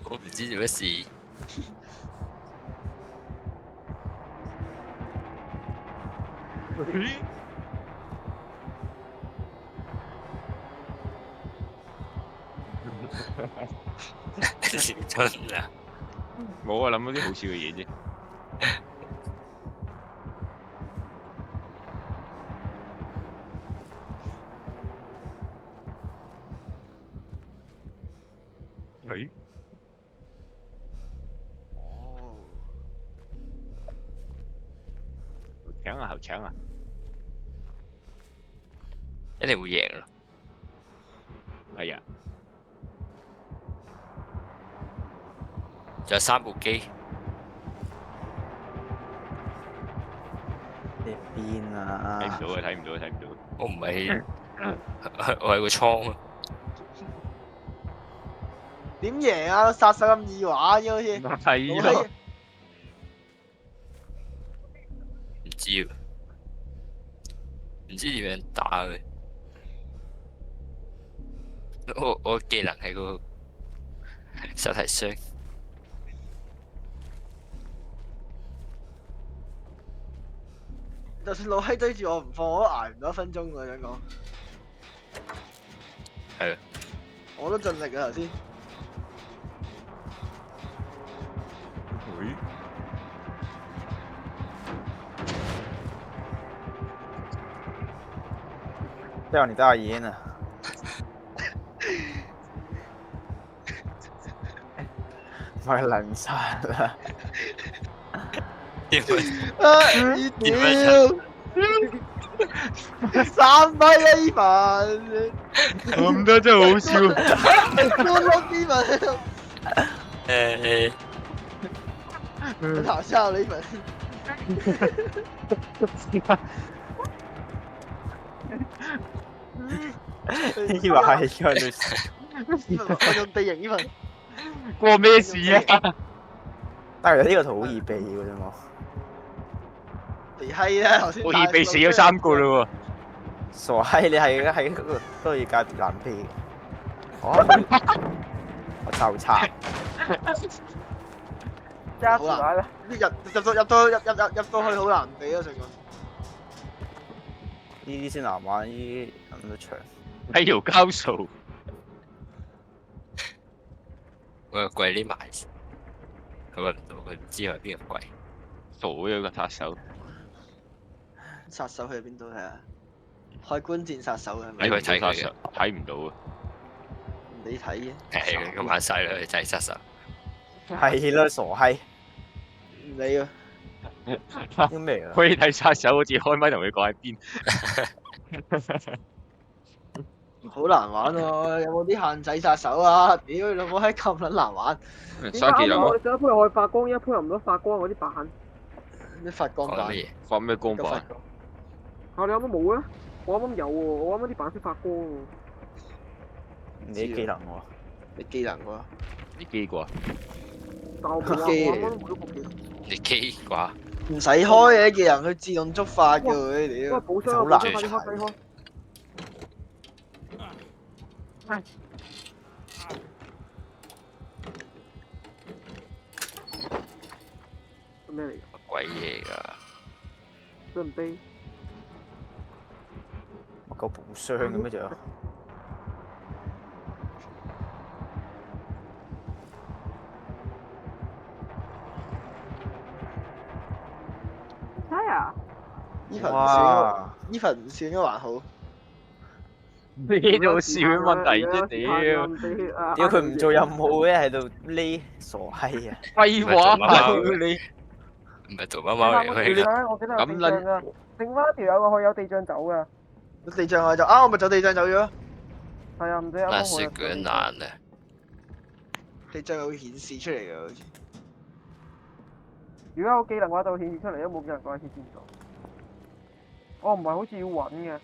Speaker 6: 我唔知做咩事。真啊！
Speaker 2: 冇啊，諗到啲好笑嘅嘢啫。誒？
Speaker 5: 哦，
Speaker 2: 好搶啊！好搶啊！
Speaker 6: 一定會贏咯。
Speaker 2: 係啊，
Speaker 6: 仲有3部機，
Speaker 4: 你邊啊？
Speaker 2: 睇唔到啊！睇唔到啊！睇唔到。
Speaker 6: 我唔係，我係個倉啊！
Speaker 5: 點贏啊？殺手咁易玩嘅好似。
Speaker 2: 係咯。
Speaker 6: 唔知啊，唔知點樣打佢。我技能係個手提箱。
Speaker 5: 就算老閪追住我唔放，我都捱唔到1分鐘喎，想講。
Speaker 6: 係啊。
Speaker 5: 我都盡力啊頭先。
Speaker 2: 會。
Speaker 4: 掉你大爺呢！快撚晒啦！
Speaker 6: 點
Speaker 5: 屌！3分啊呢份，
Speaker 2: 咁多真係好笑。
Speaker 5: 歡樂呢份。我頭先呢份。
Speaker 4: 呢個係佢哋。
Speaker 5: 我用地形呢份。
Speaker 2: 關咩事啊？
Speaker 4: 但係呢個圖好易避嘅啫嘛。
Speaker 5: 肥閪啦，頭先。
Speaker 2: 好易避死咗3個嘞喎。
Speaker 4: 傻閪，你係喺嗰個都可以界別難避嘅。我就差。
Speaker 3: 加時買啦。
Speaker 5: 入到去好難避啊！成個。
Speaker 4: 呢啲先難玩，呢啲咁多場。
Speaker 2: 喺條交數。
Speaker 6: 我個櫃匿埋，佢揾唔到，佢唔知係邊個櫃。
Speaker 2: 傻咗個殺手。
Speaker 5: 殺手去邊度睇下？海軍戰殺手係咪？
Speaker 6: 你去睇佢嘅，
Speaker 2: 睇唔到啊！
Speaker 5: 你睇嘅？
Speaker 6: 係咁玩晒啦，就係殺手。
Speaker 4: 係啦，傻閪。
Speaker 5: 唔理啊！
Speaker 4: 啲咩啊？
Speaker 2: 可以睇殺手，好似開咪同佢講喺邊。
Speaker 5: 好難玩喎，有冇啲限制殺手啊？屌你老母閪咁撚難玩！
Speaker 2: 三技能
Speaker 3: 我哋上一鋪又可以發光，一鋪又唔得發光嗰啲板。
Speaker 5: 咩發光板？
Speaker 2: 發咩光板？
Speaker 3: 啊！你啱啱冇啊？我啱啱有喎，我啱啱啲板識發光喎。
Speaker 4: 你技能喎？
Speaker 5: 你技能喎？
Speaker 2: 你機啩？
Speaker 3: 但我冇啊！我啱啱冇咗部技能。
Speaker 6: 你機啩？
Speaker 5: 唔使開嘅技能，佢自動觸發嘅佢屌。
Speaker 3: 喂，補傷啊！補傷，快啲開，快啲開！係。咩嚟㗎？
Speaker 6: 乜鬼嘢㗎？
Speaker 3: 準備。
Speaker 4: 乜夠補傷嘅咩就？
Speaker 3: 係啊！
Speaker 5: 呢份唔算，呢份唔算都還好。
Speaker 2: 呢度笑嘅問題啫，屌！
Speaker 4: 屌佢唔做任務嘅喺度匿傻閪啊！
Speaker 2: 廢話你
Speaker 6: 唔係做貓貓嚟嘅。
Speaker 3: 我記得有地障噶，剩翻條友去有地障走噶。
Speaker 5: 地障我就我咪走地障走咗。
Speaker 3: 係啊，唔知啱
Speaker 6: 那
Speaker 3: 啱
Speaker 6: 是個難啊！
Speaker 5: 地障會顯示出嚟嘅好似。
Speaker 3: 如果有技能嘅話，就會顯示出嚟，都冇技能嘅話，顯示唔到。我唔係好似要揾嘅。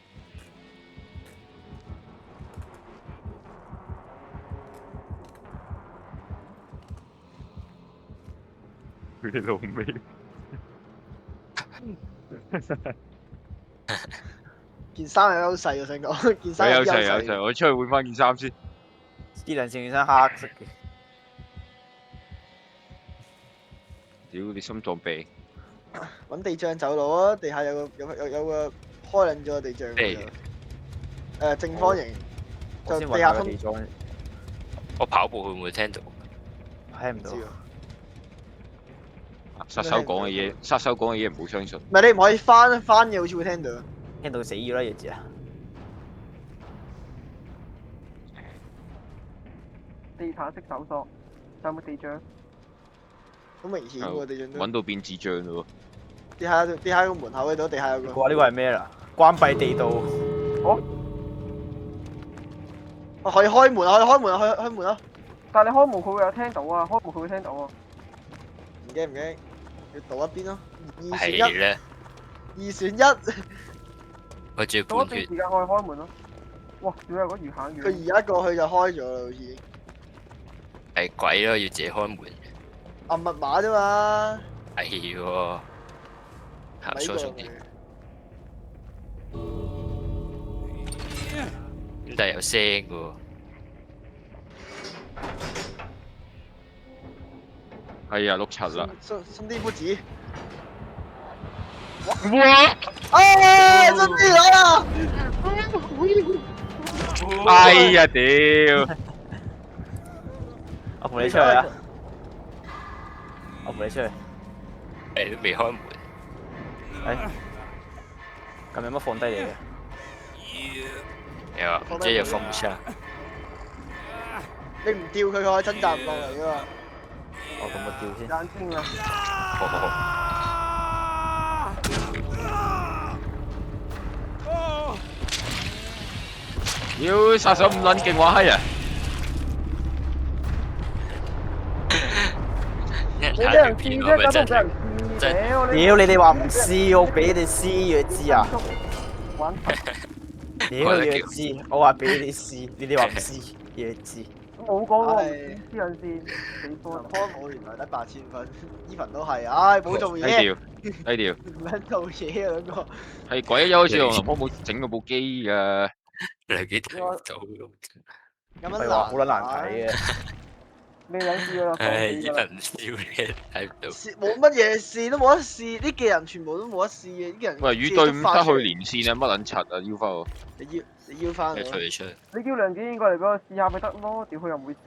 Speaker 2: 佢哋老味。
Speaker 5: 件衫有優勢，我想講件衫
Speaker 2: 有
Speaker 5: 優
Speaker 2: 優勢，我出去換翻件衫先。
Speaker 4: 呢兩件衫黑色嘅。
Speaker 2: 屌你心臟病！
Speaker 5: 揾地障走佬啊！地下有個開撚咗個地障㗎。正方形，就地下通。
Speaker 6: 我跑步會唔會聽到？
Speaker 4: 聽唔到。
Speaker 2: 殺手講嘅嘢唔好相信。
Speaker 5: 唔係你唔可以翻嘅，好似會聽到。
Speaker 4: 聽到死咗啦，葉子啊！
Speaker 3: 地毯式搜索，有冇地障？
Speaker 5: 好明顯喎，地障都。
Speaker 2: 揾到變智障咯
Speaker 5: 地下個門口嗰度，地下有個。
Speaker 4: 哇！呢個係咩啦？關閉地道。
Speaker 5: 我可以開門啊！開門啊！
Speaker 3: 但係你開門佢會有聽到啊，開門佢會聽到啊。
Speaker 5: 唔驚，要倒一邊咯。
Speaker 6: 係咧。
Speaker 5: 2選1。
Speaker 6: 我仲要
Speaker 3: 半段時間可以開門咯。哇！仲有個魚行魚。
Speaker 5: 佢而家過去就開咗啦，好似。
Speaker 6: 係鬼咯，要自己開門。
Speaker 5: 按密碼啫嘛。
Speaker 6: 係喎。行疏鬆啲。咁但係有聲嘅喎。
Speaker 2: 係啊，碌柒啦。
Speaker 5: 兄弟不急。
Speaker 2: 哇！
Speaker 5: 哎，兄弟來啦！
Speaker 2: 哎呀屌！
Speaker 4: 我扶你出去啊！我扶你出去。
Speaker 6: 誒都未開門。
Speaker 4: 咁有乜放低你嘅？
Speaker 6: 有啊，即係又放唔出。
Speaker 5: 你唔吊佢，佢可以掙扎唔落嚟噶嘛。
Speaker 4: 咁我吊先。
Speaker 3: 眼睛啊！
Speaker 6: 好。
Speaker 2: 妖殺手咁撚勁話閪啊！
Speaker 5: 你俾人試啫，咁都俾人試。
Speaker 4: 屌你哋話唔試，我俾你試弱智啊！屌弱智，我話俾你試，你哋話唔試弱智。
Speaker 3: 冇講過黐人線，死科。
Speaker 5: 開我原來得8000分，Even 都係，唉冇做嘢。
Speaker 2: 低調。
Speaker 5: 唔撚做嘢啊兩個。
Speaker 2: 係鬼一好似我林波冇整到部機㗎。
Speaker 6: 你幾睇唔到咯？
Speaker 5: 咁
Speaker 4: 樣話好撚難睇嘅。
Speaker 3: 你兩試啦。
Speaker 6: 唉，依份唔笑嘅，睇唔到。
Speaker 5: 冇乜嘢試，都冇得試，啲技人全部都冇得試嘅，啲人。
Speaker 2: 喂，與隊伍失去連線啊！乜撚柒啊？要翻我。
Speaker 5: 你要翻我。
Speaker 6: 你出。
Speaker 3: 你叫梁子英過嚟俾我試下咪得咯，屌佢又唔會死。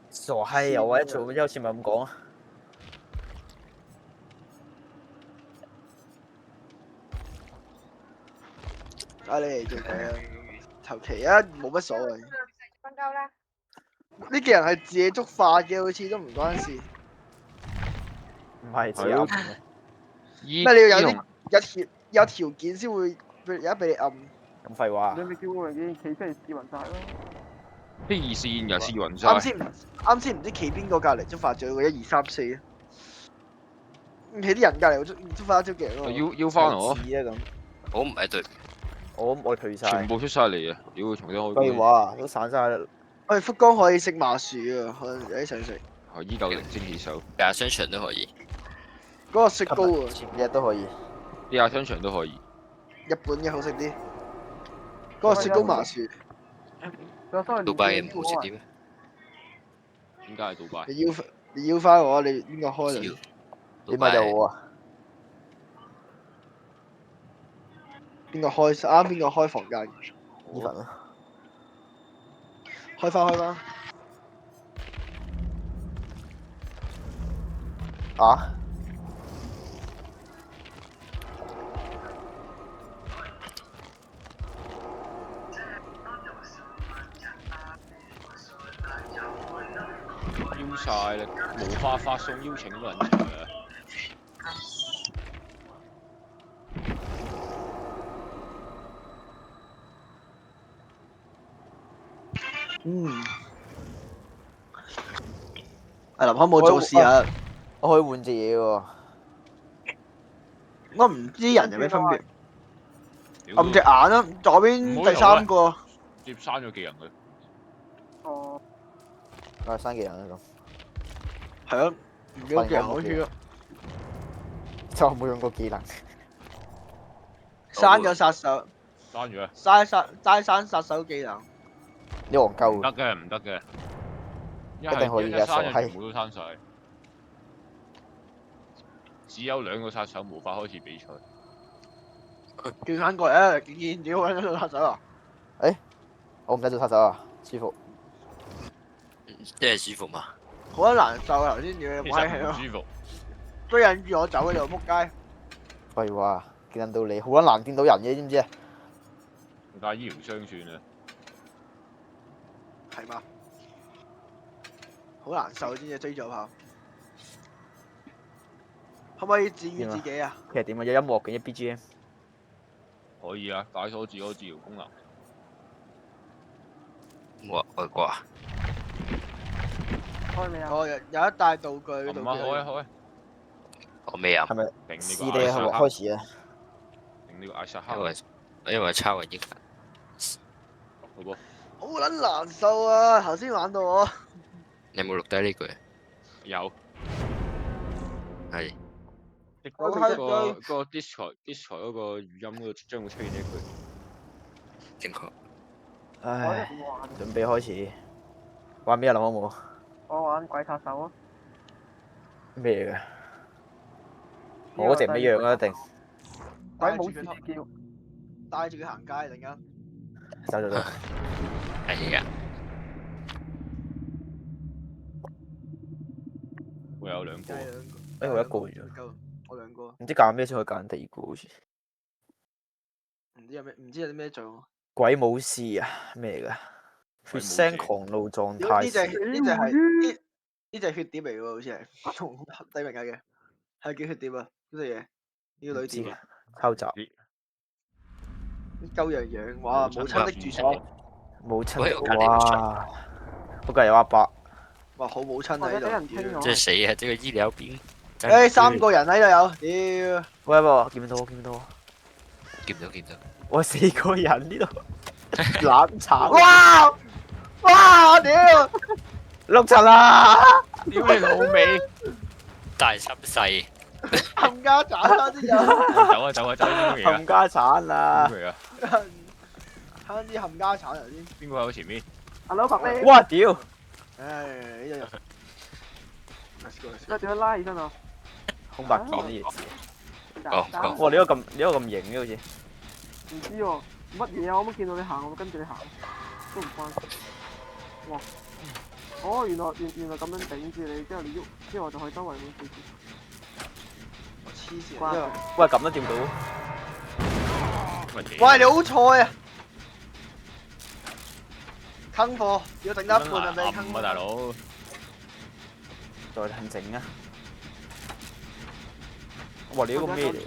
Speaker 4: 傻閪又或者做優先咪咁講啊！
Speaker 5: 你嚟做佢啊！求其啊，冇乜所謂。
Speaker 10: 瞓覺啦。
Speaker 5: 呢幾人係自己觸發嘅，好似都唔關事。
Speaker 4: 唔係自己暗嘅。
Speaker 5: 咩？你要有條件先會而家俾你暗。
Speaker 4: 咁廢話。
Speaker 3: 你咪叫我哋企出嚟試勻晒咯。
Speaker 2: 啲二線又試勻晒。
Speaker 5: 啱先唔知企邊個隔離觸發咗個1、2、3、4啊？企啲人隔離觸發咗幾人咯？
Speaker 2: 要翻我。
Speaker 6: 我唔喺隊。
Speaker 4: 我退晒。
Speaker 2: 全部出晒嚟啊！屌，重新開。
Speaker 4: 廢話都散晒啦。
Speaker 5: 我哋福岡可以食麻薯啊，可能有啲想食。
Speaker 2: 依舊零精二手。
Speaker 6: 地下商場都可以。
Speaker 5: 嗰個雪糕啊，
Speaker 4: 前日都可以。
Speaker 2: 地下商場都可以。
Speaker 5: 日本嘅好食啲。嗰個雪糕麻薯。
Speaker 6: 杜拜嘅唔好食啲咩？
Speaker 2: 點解係杜拜？
Speaker 5: 你要翻我，你邊個開嚟？
Speaker 4: 點解就我啊？
Speaker 5: 邊個開？啱邊個開房間
Speaker 4: ？Even 啊。
Speaker 5: 開翻。
Speaker 4: 啊？
Speaker 2: 邀晒啦，無法發送邀請都人情啊！
Speaker 5: 林可冇做事啊？
Speaker 4: 我可以換隻嘢喎。
Speaker 5: 我唔知人有咩分別。暗隻眼啊！左邊第3個。
Speaker 2: 接刪咗技能佢。
Speaker 3: 哦。
Speaker 4: 刪技能啦咁。
Speaker 5: 係啊，唔記得技能好似
Speaker 4: 就冇用過技能。
Speaker 5: 刪咗殺手，
Speaker 2: 刪咗啊！
Speaker 5: 齋刪殺手技能。
Speaker 4: 你戇鳩嘅。
Speaker 2: 唔得嘅，唔得嘅。一
Speaker 4: 一定可以嘅
Speaker 2: 係
Speaker 4: 傻閪
Speaker 2: 就全部都刪晒。只有2個殺手無法開始比賽。
Speaker 5: 叫翻過嚟啊！見屌揾咗殺手啊！
Speaker 4: 我唔使做殺手啊，舒服。
Speaker 6: 即係舒服嘛？
Speaker 5: 好撚難受啊！頭先屌你
Speaker 2: 其
Speaker 5: 冇閪氣咯，
Speaker 2: 實唔舒服。
Speaker 5: 追引住我走嘅就仆街。
Speaker 4: 廢話，見到你好撚難見到人嘅，知唔知啊？
Speaker 2: 帶醫療箱算啦。
Speaker 5: 係嘛？好難受先至追咗炮。可唔可以治愈自己啊？
Speaker 4: 其實點啊？有音樂嘅一 BGM。
Speaker 2: 可以啊，解鎖自我治療功能。
Speaker 6: 外國啊？
Speaker 3: 開未啊？
Speaker 5: 我有一帶道具，
Speaker 2: 唔啊，開。
Speaker 6: 我未啊。
Speaker 4: 係咪
Speaker 2: 定呢
Speaker 4: 試
Speaker 2: 個
Speaker 4: 你係開始啊？
Speaker 2: 定呢個艾薩克。
Speaker 6: 因為抄緊英文。
Speaker 2: 好噃。
Speaker 5: 好撚難受啊！頭先玩到我。
Speaker 6: 你有冇錄低呢句？
Speaker 2: 有。
Speaker 6: 係。
Speaker 2: 個 Discord 嗰個語音嗰度將會出現呢句。
Speaker 6: 正確。
Speaker 4: 唉，準備開始。玩咩啊？諗好冇？
Speaker 3: 我玩鬼殺手啊！
Speaker 4: 咩嘅？我嗰隻唔一樣啊，一定。
Speaker 3: 鬼冇自己叫。
Speaker 5: 帶住佢行街，突然間。
Speaker 4: 走。
Speaker 6: 係啊。
Speaker 2: 會有2個。
Speaker 4: 我一個啫。
Speaker 5: 我2個。
Speaker 4: 唔知揀咩先可以揀第2個好似。
Speaker 5: 唔知有啲咩做？
Speaker 4: 鬼武士啊？咩嚟㗎？血腥狂怒狀態。
Speaker 5: 呢隻血碟嚟喎，好似係同低名計嘅，係叫血碟啊！呢隻嘢呢個女碟啊，
Speaker 4: 抄襲。
Speaker 5: 鳩樣，哇！母親的住所，
Speaker 4: 母親，哇！嗰個有800。
Speaker 5: 哇！好母親喺度，
Speaker 6: 即係死啊！即係醫療邊。
Speaker 5: 3個人喺度有，屌！
Speaker 4: 喂，見唔到。
Speaker 6: 見唔到。
Speaker 4: 我4個人呢度攬炒。
Speaker 5: 哇！屌
Speaker 4: 碌柒啦！
Speaker 2: 屌你老味！
Speaker 6: 大心細。
Speaker 5: 冚家鏟啦啲人。
Speaker 2: 走啊！
Speaker 4: 冚家鏟啦！
Speaker 5: 慳啲冚家鏟頭先。
Speaker 2: 邊個喺我前面？
Speaker 3: 阿老白咧。
Speaker 4: 哇！屌！
Speaker 5: 唉，呢隻。
Speaker 3: 點樣拉起身啊？
Speaker 4: 空白鍵啲嘢。
Speaker 6: 講。
Speaker 4: 哇！你個咁型嘅好似。
Speaker 3: 唔知喎，乜嘢啊？我冇見到你行，我跟住你行，都唔關。哇！哦，原來咁樣頂住你，之後你喐，之後我就可以周圍咁飛住。
Speaker 5: 我黐線。
Speaker 4: 喂，咁都掂到？
Speaker 5: 喂，你好菜啊！坑貨，要整得一半就俾你坑。
Speaker 2: 大佬。
Speaker 4: 再肯整啊！哇！你呢個咩嚟㗎？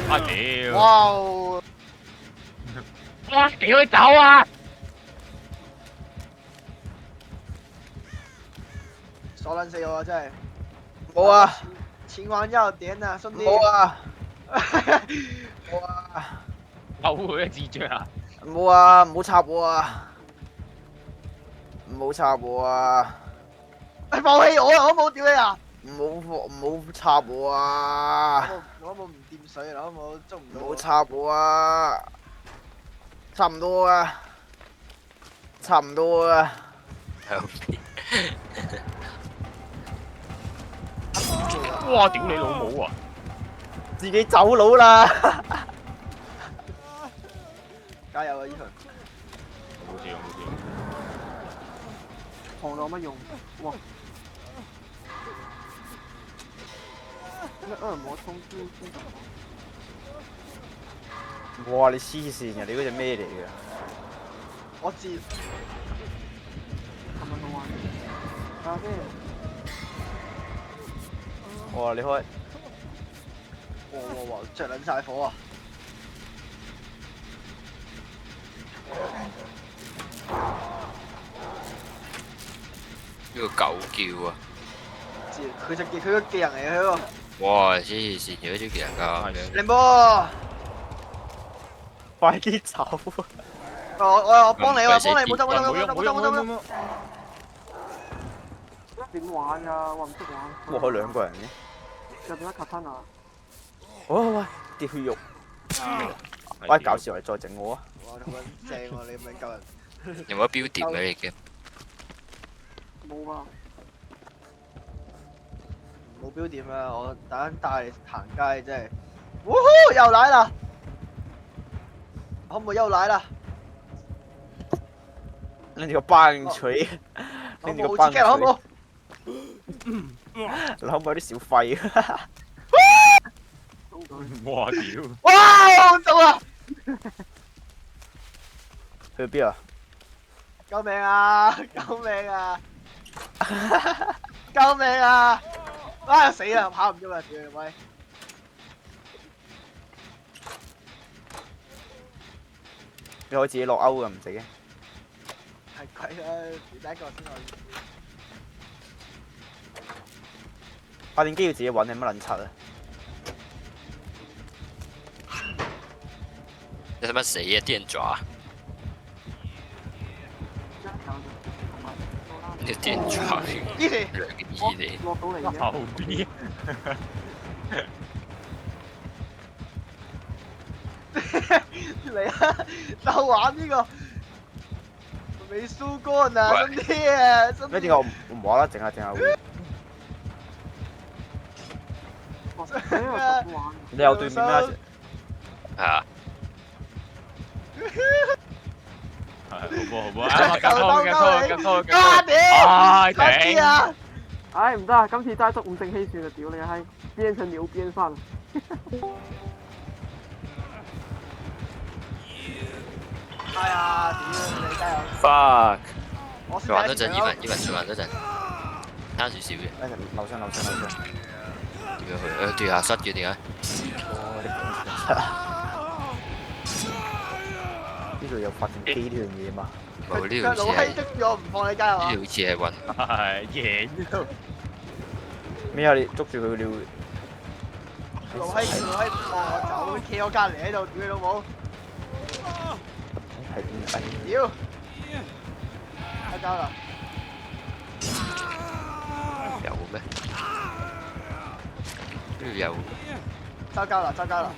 Speaker 2: 屌！
Speaker 5: 哇！
Speaker 2: 屌你走啊！
Speaker 5: 傻撚死我啊！真係。
Speaker 4: 冇啊！
Speaker 5: 錢還要點啊，兄弟！
Speaker 4: 冇啊！冇啊！
Speaker 2: 嘔佢啊！智障啊！
Speaker 4: 冇啊！唔好插我啊！唔好插我啊！
Speaker 5: 放棄我啊！我冇屌你啊！
Speaker 4: 唔好插我啊！
Speaker 5: 我冇唔掂水啦，我冇捉唔到。
Speaker 4: 唔好插我啊！插唔到啊！插唔到啊！
Speaker 2: 哇！屌你老母啊！
Speaker 4: 自己走佬啦！
Speaker 5: 加油啊！依群。
Speaker 2: 冇事。
Speaker 3: 狂浪乜用？哇！咩惡魔衝天先
Speaker 4: 哇！你黐線嘅，你嗰隻咩嚟嘅？
Speaker 5: 我知。
Speaker 3: 係咪好玩？打機。
Speaker 4: 哇！你開。
Speaker 5: 哇！着撚晒火啊！
Speaker 6: 呢個狗叫啊！
Speaker 5: 佢個技能嚟嘅喎。
Speaker 6: 哇！黐線，有啲技能㗎。
Speaker 5: 凌波，
Speaker 4: 快啲走！
Speaker 5: 我幫你，冇走，
Speaker 3: 點玩㗎？我唔識玩。
Speaker 4: 哇！佢兩個人嘅。
Speaker 3: 入邊一 katana。
Speaker 4: 喂，啲血肉。喂，搞事嚟再整我啊！
Speaker 5: 哇，咁撚正喎！你咁樣救人。
Speaker 6: 有冇標點嘅你嘅？
Speaker 3: 冇啊。
Speaker 5: 冇標點啊！我等陣帶你行街真係。呼又嚟啦！可唔可以又嚟啦？
Speaker 4: 拎住個棒槌，拎住個棒槌。
Speaker 5: 好唔好？
Speaker 4: 你可唔可以啲小廢？
Speaker 2: 哇屌！
Speaker 5: 哇！到啦！
Speaker 4: 去邊啊？
Speaker 5: 救命啊！救命啊！救命啊！啊死啦！跑唔喐啦！屌你咪！
Speaker 4: 你可以自己落勾㗎，唔使嘅。
Speaker 5: 係鬼啦！第一個先可以。
Speaker 4: 發電機要自己揾，係乜撚柒啊？
Speaker 6: 你使乜死啊？啲人抓。你啲人抓你。兩個二你。
Speaker 3: 落到嚟嘅。
Speaker 2: 後邊。
Speaker 5: 嚟啊！就玩呢個美蘇乾啊！真啲啊！
Speaker 4: 咩點解我唔玩啦？整下會。你有對面咩？
Speaker 6: 係啊。
Speaker 2: 好波！啊！
Speaker 5: 頂啊！
Speaker 3: 唉，唔得啊！今次齋捉五正氣算啦，屌你閪，變成牛鞭算啦。
Speaker 5: 係啊！屌你加油
Speaker 6: ！Fuck！
Speaker 5: 我先
Speaker 6: 再玩多陣，依文再玩多陣，慳少少嘅。
Speaker 4: 樓上。
Speaker 6: 點樣去？對下塞嘅點解？
Speaker 4: 呢度有發電機呢樣嘢嘛？
Speaker 6: 冇呢條
Speaker 5: 老閪捉住我唔放你加油啊！
Speaker 6: 呢條好似係運。
Speaker 2: 係贏咗。
Speaker 4: 咩啊？你捉住佢你會？
Speaker 5: 老閪唔放我走，企我隔離喺度，屌你老母！
Speaker 4: 係點解？
Speaker 5: 屌！交啦！
Speaker 6: 有咩？呢度有。
Speaker 5: 交啦！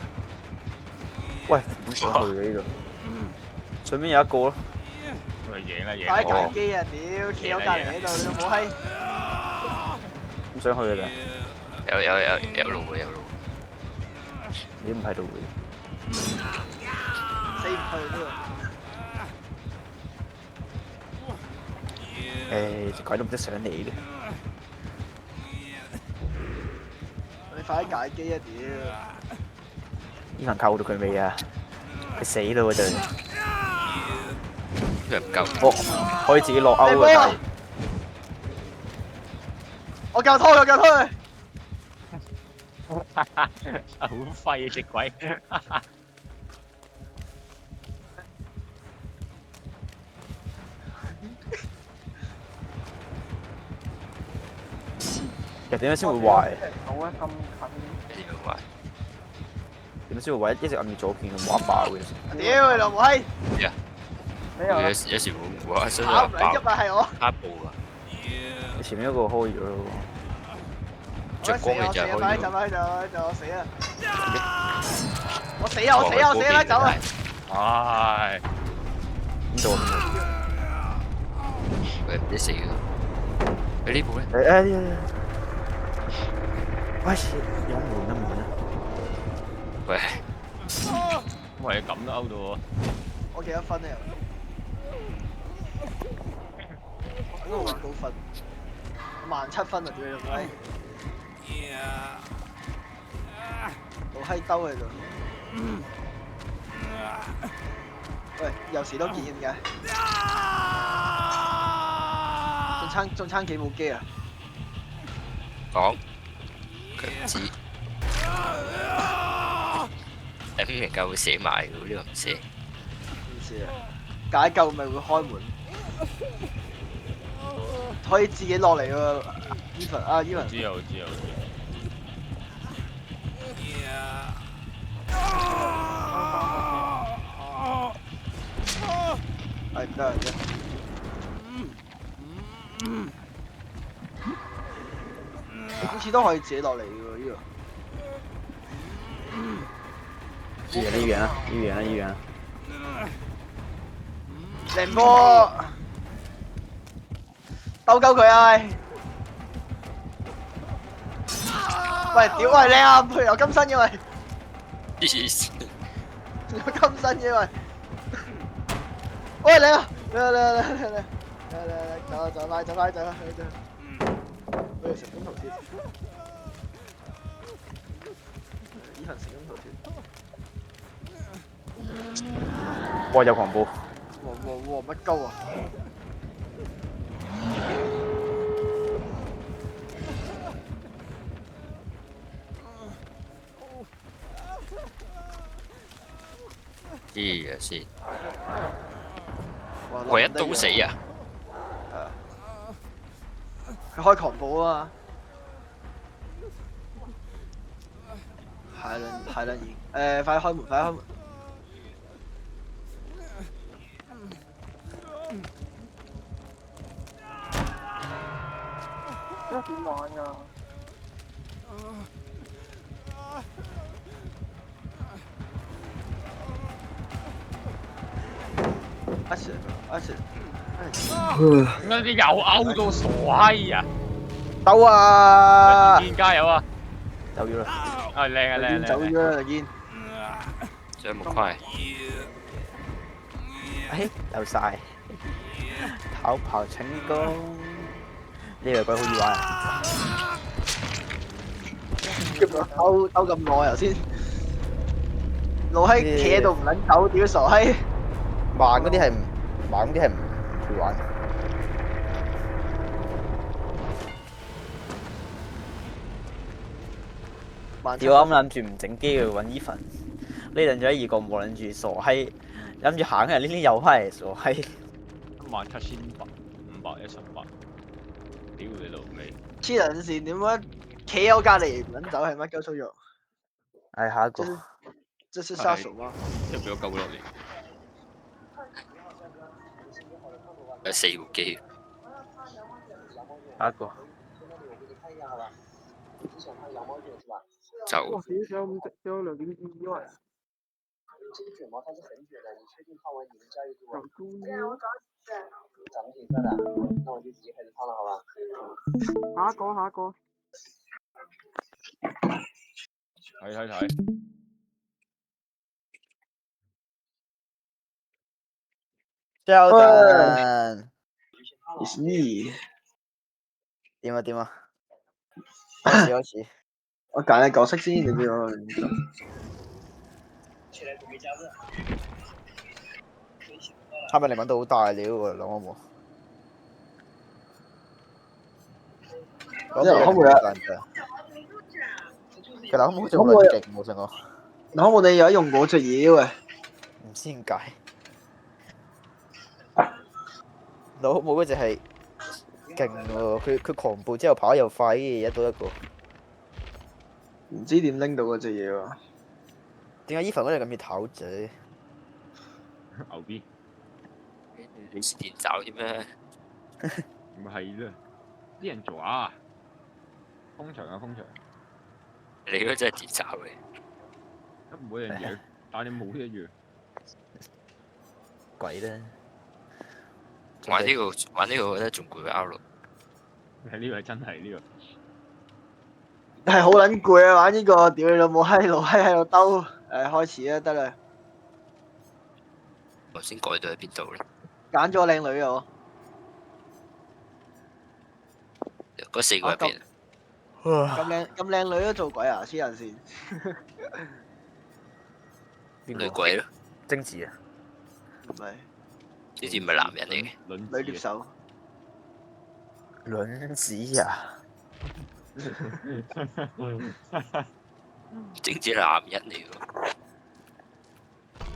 Speaker 4: 喂，唔上去嘅呢度。上面有一個咯。
Speaker 2: 咪贏啦！
Speaker 5: 快啲揀機啊！屌，企我隔離喺度，你老母閪！
Speaker 4: 唔想去嘅咋？
Speaker 6: 有路嘅。
Speaker 4: 你唔喺度嘅。
Speaker 5: 死唔去呢度。
Speaker 4: 隻鬼都唔識上嚟嘅。
Speaker 5: 你快啲解機啊！屌！
Speaker 4: 呢行扣到佢未啊？佢死到嗰陣。
Speaker 6: 佢唔夠。
Speaker 4: 可以自己落勾嘅。
Speaker 5: 我夠拖佢。
Speaker 2: 好廢隻鬼。
Speaker 4: 其實點樣先會壞？
Speaker 3: 好啊，咁近。
Speaker 6: 呢個壞。
Speaker 4: 點樣先會壞？一直按住左鍵咁玩爆嘅。
Speaker 5: 屌你老母閪！
Speaker 6: 有時會想
Speaker 5: 打唔嚟喐啊，係我。
Speaker 6: 黑布啊！
Speaker 4: 你前面一個開咗咯。
Speaker 6: 着光嘅就開咗。
Speaker 5: 就我死啊！我死啦！走啊！
Speaker 2: 唉。
Speaker 4: 邊度？
Speaker 6: 佢唔知死嘅。你呢部咧？
Speaker 4: 喂，有門啊！
Speaker 6: 喂，
Speaker 2: 喂，咁都勾到喎！
Speaker 5: 我幾多分咧？我都好高分，17分啊！屌你老味，老閪兜喺度。喂，有時都見嘅。仲撐幾部機啊？
Speaker 6: 講。佢唔知，唔能夠會寫埋嘅，呢個唔寫。
Speaker 5: 唔知啊，解救咪會開門，可以自己落嚟喎。Even。
Speaker 2: 知。
Speaker 5: 係唔得唔得。好似都可以自己落嚟嘅喎呢個。
Speaker 4: 醫院啦，醫院啦，醫院啦。
Speaker 5: 凌波，鬥鳩佢啊！喂，屌喂靚啊！佢有金身嘅喂，
Speaker 6: 黐線，
Speaker 5: 有金身嘅喂。喂靚啊！嚟，走拉走。喂，成功逃脫。以行成功逃脫。
Speaker 4: 哇！有狂暴。
Speaker 5: 哇！乜鳩啊？
Speaker 6: 黐線，我一刀死啊！
Speaker 5: 佢開狂暴啊嘛！係啦，快開門！
Speaker 3: 點玩㗎？
Speaker 5: 阿 Sir，
Speaker 2: 點解啲又勾到傻閪啊！
Speaker 4: 鬥啊！
Speaker 2: 見加油啊！
Speaker 4: 走咗啦。
Speaker 2: 啊靚啊靚！
Speaker 5: 走咗啦見。
Speaker 6: 這麼快？
Speaker 4: 哎，有晒。逃跑成功。呢個鬼好易玩啊！
Speaker 5: 兜咁耐頭先，老閪企喺度唔撚走，屌傻閪！
Speaker 4: 慢嗰啲係唔會玩。屌我諗住唔整機去揾依份，呢輪咗二個冇諗住傻閪，諗住行嘅呢啲又係傻閪。
Speaker 2: 17518，屌你老味！
Speaker 5: 黐撚線點解企喺我隔離唔撚走係乜鳩操作？
Speaker 4: 係下一個。
Speaker 5: 這是殺手嗎？
Speaker 2: 即係俾我救落嚟。
Speaker 6: 有4部機。
Speaker 4: 下一個。
Speaker 6: 走。
Speaker 3: 哇！點解咁直？有2.2啊！下一個。
Speaker 2: 睇。
Speaker 4: Jordan。
Speaker 5: It's me。
Speaker 4: 點啊？開始。
Speaker 5: 我揀你角色先，你知我。
Speaker 4: 係咪你揾到好大料喎？諗我冇。
Speaker 5: 可唔可以啊？
Speaker 4: 佢諗好似好撚勁喎，成個。
Speaker 5: 可唔可以有得用嗰隻嘢喂？
Speaker 4: 唔知點解。老母嗰隻係勁喎，佢狂暴之後跑得又快，一刀一個。
Speaker 5: 唔知點拎到嗰隻嘢喎？
Speaker 4: 點解依份嗰隻咁易頭仔？
Speaker 2: 牛 B。
Speaker 6: 你是電爪添咩？
Speaker 2: 唔係啦，啲人做啊，封場。
Speaker 6: 你嗰真係電爪嚟。
Speaker 2: 都唔會一樣，但你冇一樣。
Speaker 4: 鬼啦！
Speaker 6: 玩呢個，我覺得仲攰過 R6。
Speaker 2: 呢個係真係呢
Speaker 5: 個。係好撚攰啊！玩呢個，屌你老母閪，老閪喺度兜。開始啦，得啦。
Speaker 6: 頭先改到喺邊度咧？
Speaker 5: 揀咗靚女啊！
Speaker 6: 嗰4個入邊。
Speaker 5: 咁靚女都做鬼啊！黐人線。
Speaker 6: 女鬼咯。
Speaker 4: 精子啊？
Speaker 5: 唔係。
Speaker 6: 呢啲唔係男人嚟嘅。
Speaker 5: 女獵手。
Speaker 4: 卵子啊！
Speaker 6: 精子男人嚟喎。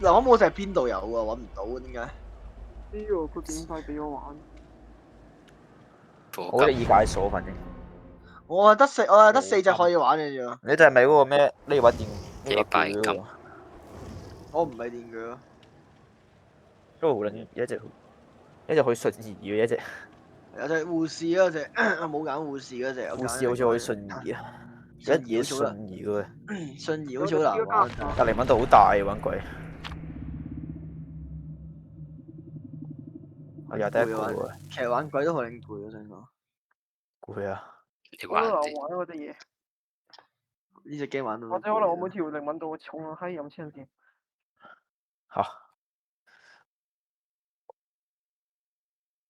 Speaker 5: 嗱，我冇就係邊度有啊？揾唔到點解？
Speaker 3: 呢個佢點快俾我玩？
Speaker 4: 好易解鎖，反正。
Speaker 5: 我係得4隻可以玩嘅啫。
Speaker 4: 你就係咪嗰個咩？呢個電
Speaker 6: 呢個拜金。
Speaker 5: 我唔係電鋸咯。
Speaker 4: 都好撚一隻。一隻去順移嘅一隻，
Speaker 5: 有隻護士嗰隻，我冇揀護士嗰隻，
Speaker 4: 護士好似可以順移啊，一嘢順移嘅，
Speaker 5: 順移好似好難玩。
Speaker 4: 隔離揾到好大揾鬼。我又得一個喎，
Speaker 5: 其實玩鬼都好撚攰，我想講。
Speaker 4: 攰啊！
Speaker 6: 你玩
Speaker 3: 玩嗰隻嘢。
Speaker 5: 呢隻 game 玩到。
Speaker 3: 或者可能我每條靈揾到重啊閪咁黐線。
Speaker 4: 嚇？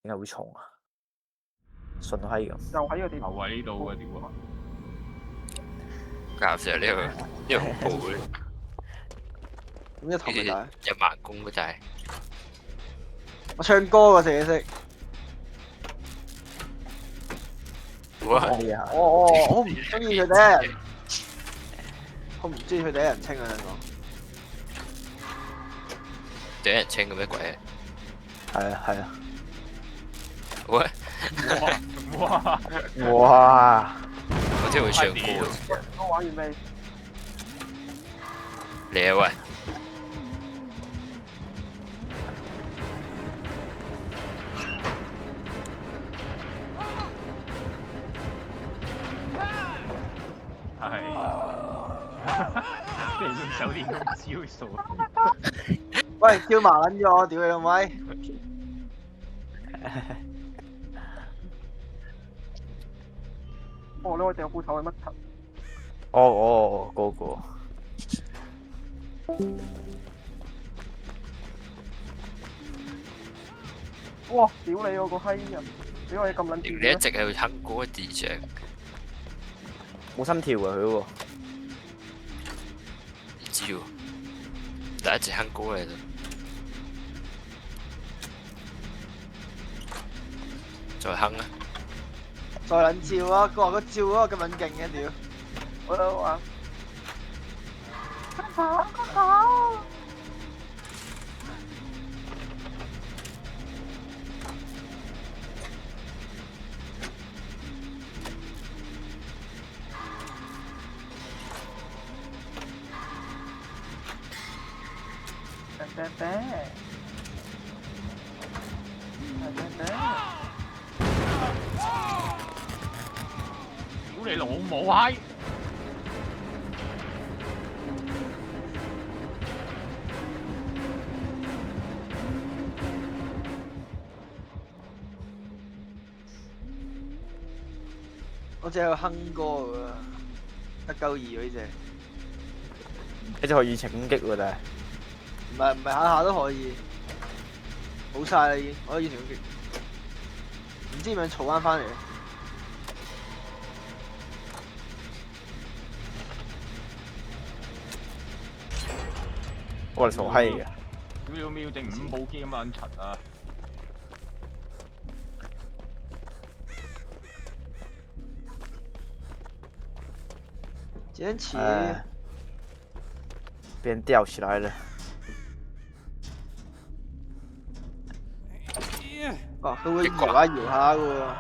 Speaker 4: 點解會重啊？順閪咁。
Speaker 3: 又喺個地
Speaker 2: 頭喺呢度嘅點喎？
Speaker 6: 夾住呢個恐怖嘅，
Speaker 5: 咁一頭咪大。
Speaker 6: 有盲公嗰仔。
Speaker 5: 我唱歌嗰隻嘢識。
Speaker 6: 哇！
Speaker 5: 我唔中意佢第一人，我唔中意佢第一人稱啊！你講。
Speaker 6: 第一人稱嘅咩鬼啊？
Speaker 4: 係啊係啊。
Speaker 6: 喂！
Speaker 4: 哇！
Speaker 6: 我真係會唱歌。
Speaker 3: 我玩完未？
Speaker 6: 嚟啊喂！
Speaker 2: 係。用手電筒招數。
Speaker 5: 喂，叫麻撚咗我，屌你老味！
Speaker 3: 哦，呢個掉褲頭係乜柒？
Speaker 4: 嗰個。
Speaker 3: 哇！屌你個閪人，點解你咁撚掂
Speaker 6: 你一直喺度哼歌 DJ。
Speaker 4: 冇心跳啊佢嗰個。
Speaker 6: 唔知喎，第一隻哼歌嚟啫。再哼啊！
Speaker 5: 再撚照啊！佢話個照嗰個咁撚勁嘅屌！
Speaker 3: 我都話。
Speaker 2: 屌你老母閪！
Speaker 5: 我只喺度哼歌㗎，得鳩二嗰隻。
Speaker 4: 呢隻可以拯擊喎，但係。
Speaker 5: 唔係下下都可以，冇晒啦已經，我已經全攻擊，唔知點樣儲翻嚟。
Speaker 4: 我哋傻閪嘅。
Speaker 2: 秒定5部機咁撚柒啊！
Speaker 5: 堅持。
Speaker 4: 被人吊起來了。
Speaker 5: 哦，佢會搖下搖下嘅喎。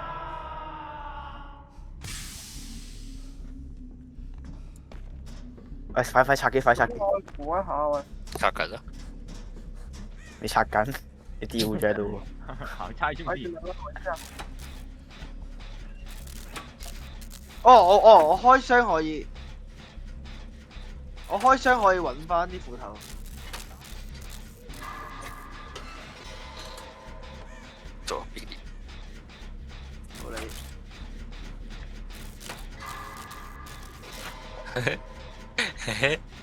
Speaker 4: 喂，快拆機，快拆機！
Speaker 3: 扶一下喂。
Speaker 6: 拆緊啊！
Speaker 4: 你拆緊？你吊住喺度喎。
Speaker 2: 行差中意。
Speaker 5: 我開箱可以。我開箱可以揾翻啲斧頭。
Speaker 6: 左邊。
Speaker 5: 好你。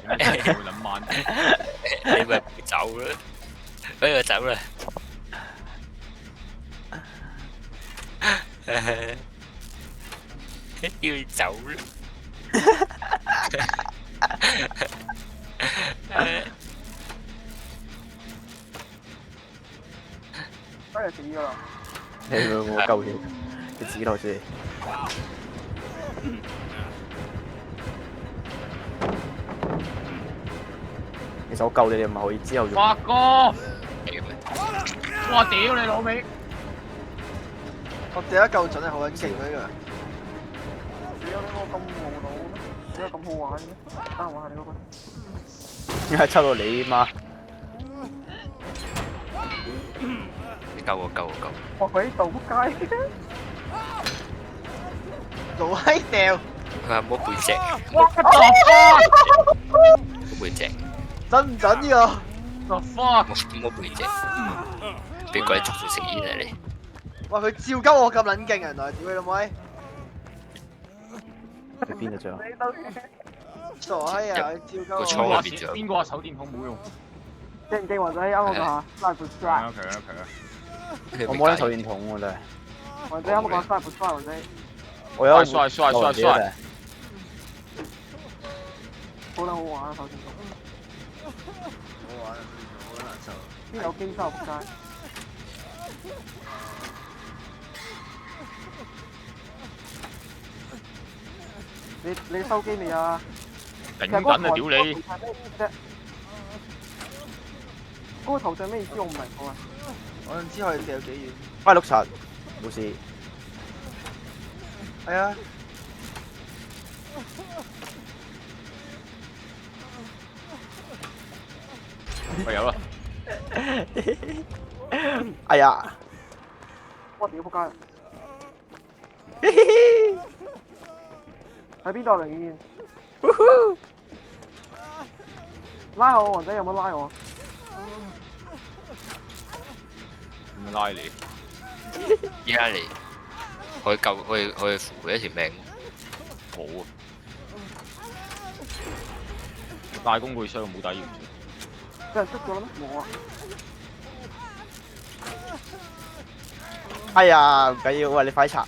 Speaker 2: 2萬。
Speaker 6: 你咪走啦！俾佢走啦！叫佢走啦！
Speaker 3: 真係死咗啦！
Speaker 4: 你我救你，你指落先。其實我救你哋唔係可以之後用。
Speaker 2: 發哥！哇！屌你老味！
Speaker 5: 我掉一嚿準係好撚勁嗰個。
Speaker 3: 屌你個咁無腦咩？點解咁好玩嘅？得玩下你嗰個。
Speaker 4: 點解抽到你媽？
Speaker 6: 救我！
Speaker 3: 我佢度仆街，
Speaker 5: 老閪掉，
Speaker 6: 佢係摸背脊，
Speaker 2: 哇！個作
Speaker 6: 摸背脊，
Speaker 5: 準唔準呢個？
Speaker 2: the fuck！
Speaker 6: 摸背脊，俾鬼捉住食煙啊你！
Speaker 5: 哇！佢照鳩我咁撚勁，原來屌你老味！
Speaker 4: 喺邊啊張？
Speaker 5: 傻閪啊！照鳩
Speaker 6: 個
Speaker 5: 我。
Speaker 6: 倉入邊仲有
Speaker 2: 邊個話手電筒冇用？
Speaker 3: 記唔記或者啱我講下 Sniper Strike，
Speaker 4: 我冇拎手電筒喎真係。
Speaker 3: 或者啱我講 Sniper Strike 或者
Speaker 4: 我有
Speaker 2: 帥
Speaker 4: 好
Speaker 3: 好撚好玩啊手電筒，
Speaker 5: 好玩啊！好撚難受。
Speaker 3: 邊有機收仆街？你收機未啊？
Speaker 2: 頂緊啊！屌你！
Speaker 3: 嗰個頭像咩意思？我唔明喎。
Speaker 5: 我唔知可以掉幾遠。
Speaker 4: 快碌柒，冇事。
Speaker 5: 係啊。
Speaker 2: 喂有啦。
Speaker 4: 哎呀！
Speaker 3: 我屌仆街！喺邊度啊？凌燕？拉我，或者有冇拉我？
Speaker 2: 唔拉你，
Speaker 6: 依家嚟，可以救，可以扶佢一條命。
Speaker 2: 冇啊！大公會傷冇打完。
Speaker 3: 俾人捉咗啦咩？冇啊！
Speaker 4: 哎呀，唔緊要，喂你快拆，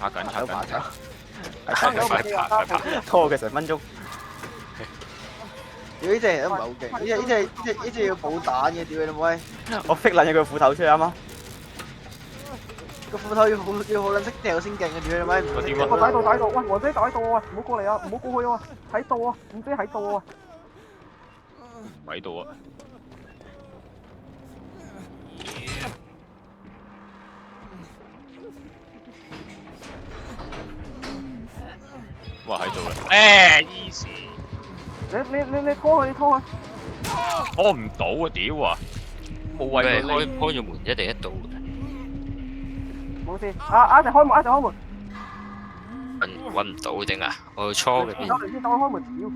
Speaker 2: 拆緊，
Speaker 4: 拖佢成分鐘。
Speaker 5: 屌呢隻人都唔係好勁，呢隻要補彈嘅，屌你老味！
Speaker 4: 我逼撚咗佢斧頭出嚟啱啱。
Speaker 5: 個斧頭要好撚識掉先勁嘅，屌你老味！
Speaker 2: 我點啊？
Speaker 3: 我喺度，喂，王姐喺度啊！唔好過嚟啊！唔好過去啊！喺度啊！唔知喺度啊！
Speaker 2: 唔喺度啊！哇喺度啦！easy。
Speaker 3: 你拖佢，拖佢。
Speaker 2: 拖唔到啊！屌啊！冇位
Speaker 6: 佢係
Speaker 2: 佢
Speaker 6: 開咗門一定一到嘅。
Speaker 3: 冇事。啊！一陣開門，一陣開門。
Speaker 6: 揾唔到定啊！我去初嗰邊。
Speaker 3: 等先，等我開門。屌！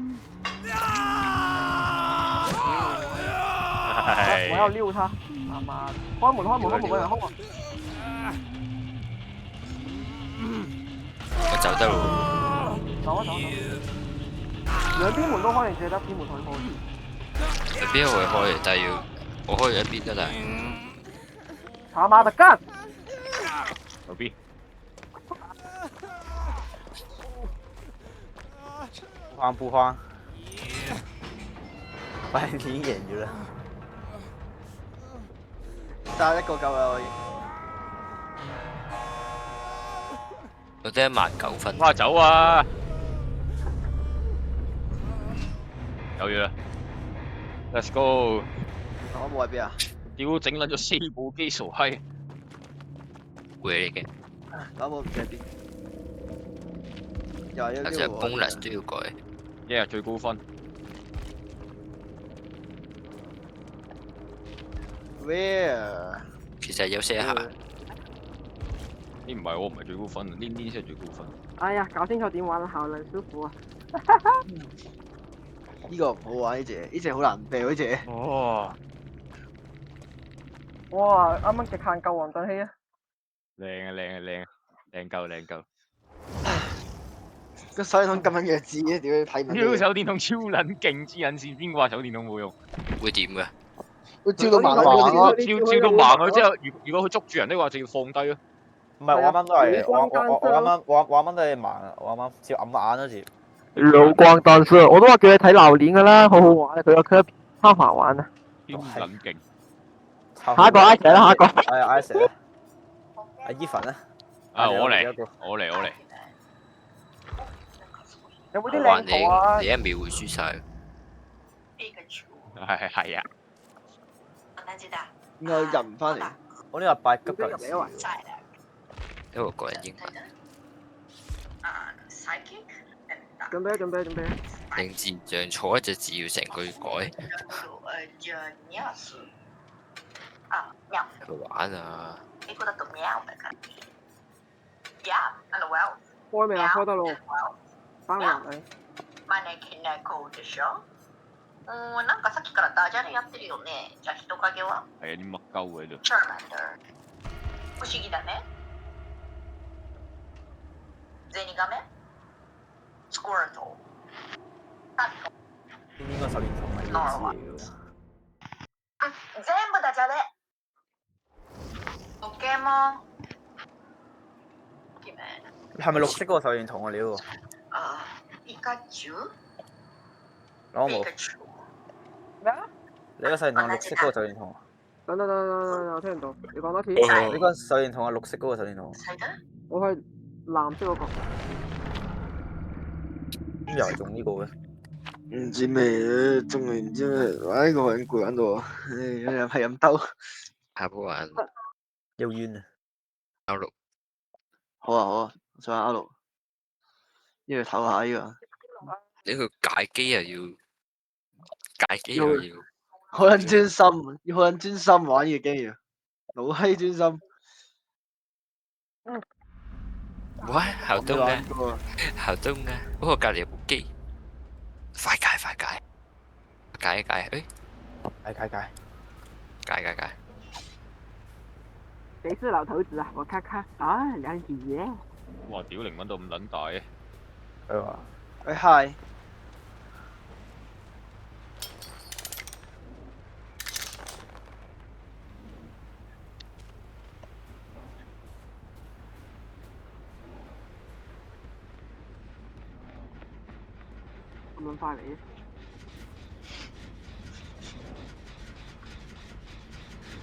Speaker 3: 我喺度撩他。啱啱。開門，有人開門。
Speaker 6: 我走得咯。
Speaker 3: 走。兩邊門都開，定只得一邊門可以開？
Speaker 6: 兩邊會開，但係要我開咗一邊得啦。
Speaker 3: 查馬特吉。
Speaker 2: 右邊。
Speaker 4: 鋪框。喂，已經贏咗啦。
Speaker 5: 炸一個夠啦，我已。
Speaker 6: 我得19000分。
Speaker 2: 哇！走啊！有嘢啦 ，Let's go！
Speaker 5: 我冇喺邊啊？
Speaker 2: 屌，整撚咗4部機傻閪。
Speaker 6: 會嚟嘅。
Speaker 5: 我冇唔知喺邊。又係一
Speaker 6: 其實 bonus 都要改。
Speaker 2: 一日最高分。
Speaker 5: Where？
Speaker 6: 其實休息一下。
Speaker 2: 呢唔係我唔係最高分，呢先係最高分。
Speaker 3: 哎呀，搞清楚點玩效能舒服啊！
Speaker 5: 呢個唔好玩，呢隻好難避嗰隻。
Speaker 2: 哦。
Speaker 3: 哇！啱啱極限救黃振熙啊！
Speaker 2: 靚夠。
Speaker 5: 個手電筒咁樣弱智嘅，屌你睇唔到。
Speaker 2: 屌手電筒超撚勁，黐撚線，邊個話手電筒冇用？
Speaker 6: 會點嘅？
Speaker 5: 會照到盲啊！
Speaker 2: 照到盲啊！之後如果佢捉住人的話，就要放低咯。
Speaker 4: 唔係我啱啱都係，我啱啱都係盲，我啱啱照揞眼嗰時。
Speaker 3: 老光單色，我都話叫你睇榴蓮噶啦，好好玩啊！佢個 curve 超好玩啊！
Speaker 2: 邊撚勁？
Speaker 3: 下一個 I 姐啦，下一個。
Speaker 4: 係 I 姐咧。阿伊凡咧。
Speaker 2: 啊！我嚟。
Speaker 3: 有冇啲靚圖啊？
Speaker 6: 你一秒會輸晒。
Speaker 2: 係啊。
Speaker 5: 應該入唔翻嚟。
Speaker 4: 我呢個8級㗎。
Speaker 6: 因為個人英文。
Speaker 3: 準備。
Speaker 6: 令戰象錯一隻字要成句改。佢玩啊！
Speaker 8: 英語だと喵な感じ。Yeah, LOL。
Speaker 3: 開未啊？開得咯。翻嚟人嚟。
Speaker 8: 招き猫でしょ。なんかさっきからダジャレやってるよね。じゃあ人影は
Speaker 2: 係啊啲乜鳩喺度。
Speaker 8: Charmander。不思議だね。ゼニガメ。スクワルト。
Speaker 4: 應該手電筒係呢個字嚟嘅。
Speaker 8: 全部ダジャレ。ポケモン。
Speaker 4: 係咪綠色嗰個手電筒啊？你嗰個？
Speaker 8: ピカチュウ。
Speaker 4: 攞冇。
Speaker 3: 咩啊？
Speaker 4: 你個手電筒係綠色嗰個手電筒啊？
Speaker 3: 等，我聽唔到。你講多次。
Speaker 4: 你個手電筒係綠色嗰個手電筒。
Speaker 3: 我係藍色嗰個。
Speaker 4: 咁又係中呢個嘅？
Speaker 5: 唔知咩嘅，中唔知咩，玩呢個人攰緊到，唉，係咁兜。
Speaker 6: 下鋪玩
Speaker 4: 又冤啊！
Speaker 6: 歐陸
Speaker 5: 好啊，我想玩阿六，呢個唞下呢個。
Speaker 6: 呢個解機又要解機又要，
Speaker 5: 好撚專心，要好撚專心玩呢個機啊，老閪專心。
Speaker 6: 喂，校東啊，校東啊，不過隔離有部機，快解，解，誒，解。
Speaker 3: 誰是老頭子啊？我看看啊，兩隻嘢。
Speaker 2: 哇！屌靈揾到咁撚大嘅。
Speaker 4: 佢話：
Speaker 5: 喂 hi。
Speaker 3: 咁樣快嚟嘅。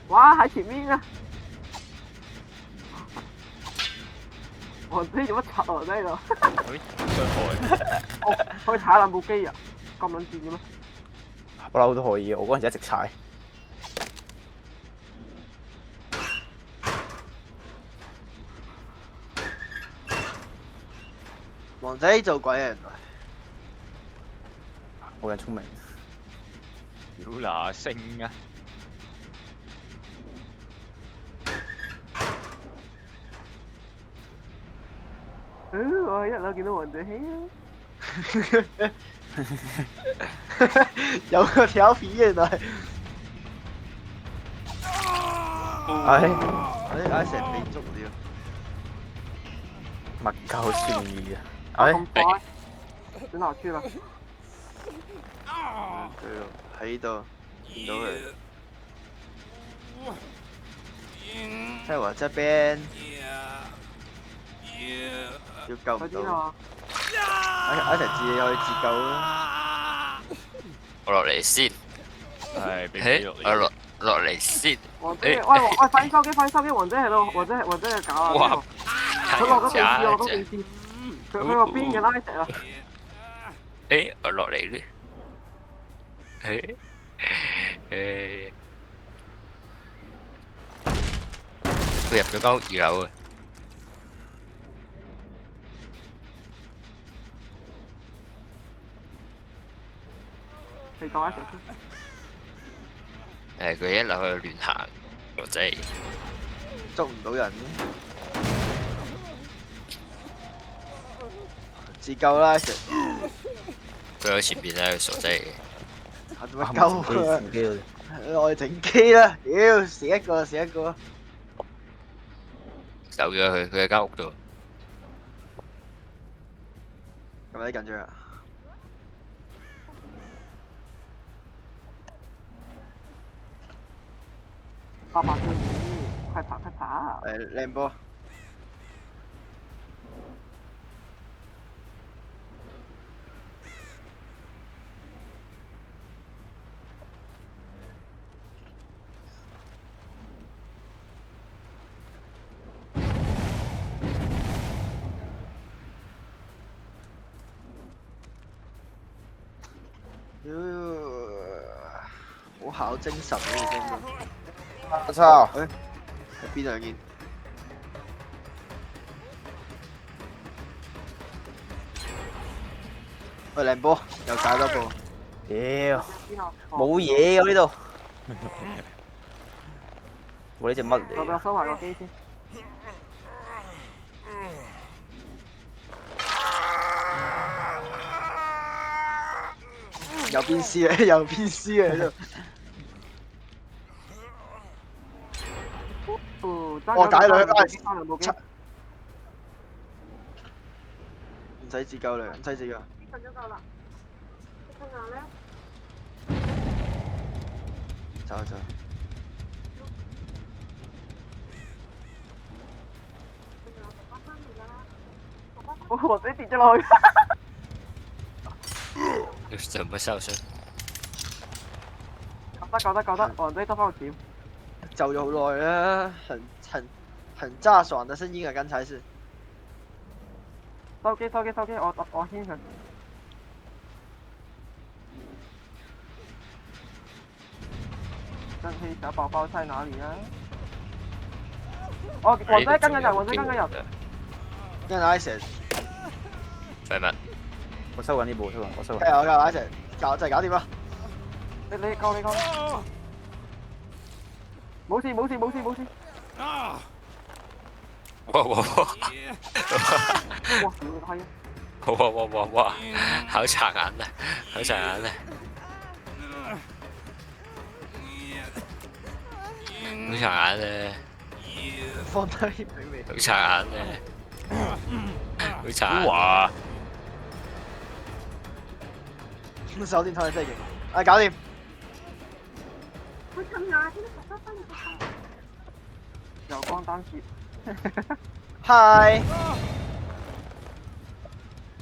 Speaker 3: 哇！喺前面啊！我唔知做乜柒我喺度。
Speaker 2: 傷害。
Speaker 3: 可以踩爛部機啊！咁撚賤嘅咩？
Speaker 4: 不嬲都可以，我嗰陣時一直踩。
Speaker 5: 王仔做鬼啊！原來。
Speaker 4: 好人聰明。
Speaker 2: 屌嗱聲啊！
Speaker 3: 我一路見到王仔
Speaker 5: 有個條片原來。唉，成被捉了。
Speaker 4: 物夠算意啊！
Speaker 3: 咁快，轉頭出啦。
Speaker 5: 佢喺度見到佢。喺我這邊。要救唔到。一齊自己可以自救啦。
Speaker 6: 我落嚟先，
Speaker 2: 係俾落
Speaker 6: 我落嚟先。
Speaker 3: 王姐，喂，快收機，王姐喺度，王姐喺搞啊！
Speaker 6: 哇！
Speaker 3: 佢落咗地址，佢個邊嘅拉石啊！
Speaker 6: 誒，我落嚟咧。佢入咗間屋2樓啊！
Speaker 3: 你講一成
Speaker 6: 先。佢一樓喺度亂行，我真係
Speaker 5: 捉唔到人。自救啦！佢
Speaker 6: 喺前邊咧，傻仔嚟嘅。
Speaker 5: 做乜鳩啊？我哋整機啦！屌，死一個。
Speaker 6: 走咗佢喺間屋度。
Speaker 5: 咁有啲緊張啊！
Speaker 3: 爸爸追你，快跑！
Speaker 5: 靚波。好考精神呢個真係。
Speaker 4: 我操！
Speaker 5: 喺邊啊？見喂，靚波又解多步。
Speaker 4: 屌，冇嘢㗎呢度。我呢只乜
Speaker 3: 我俾我
Speaker 4: 嚟？
Speaker 3: 收埋個機先。
Speaker 5: 又變屍啊！又變屍啊！喺度。我解兩
Speaker 3: 機。
Speaker 5: 唔使自救啦，唔使自救。
Speaker 3: 瞓咗覺啦。瞓覺咧？
Speaker 5: 走走。
Speaker 3: 我自己跌咗落去。
Speaker 6: 怎麼受傷？
Speaker 3: 救得，我自己得翻個鉗。
Speaker 5: 走咗好耐啦，很炸爽的聲音啊！剛才是。
Speaker 3: 收機，我牽佢。真氣小寶寶在哪裡啊？我仔跟緊人。
Speaker 5: 跟住 Ice。
Speaker 6: 廢物。
Speaker 4: 我收緊呢部，我收緊。
Speaker 5: 係我教 Ice，就係搞掂啦。
Speaker 3: 你救。冇事。
Speaker 6: 哇！哇！好殘眼啊！好殘眼啊！
Speaker 5: 放低俾未？
Speaker 6: 好殘眼啊！好殘。哇！
Speaker 5: 手電筒真係勁，搞掂。
Speaker 3: 油光單接。
Speaker 5: 係。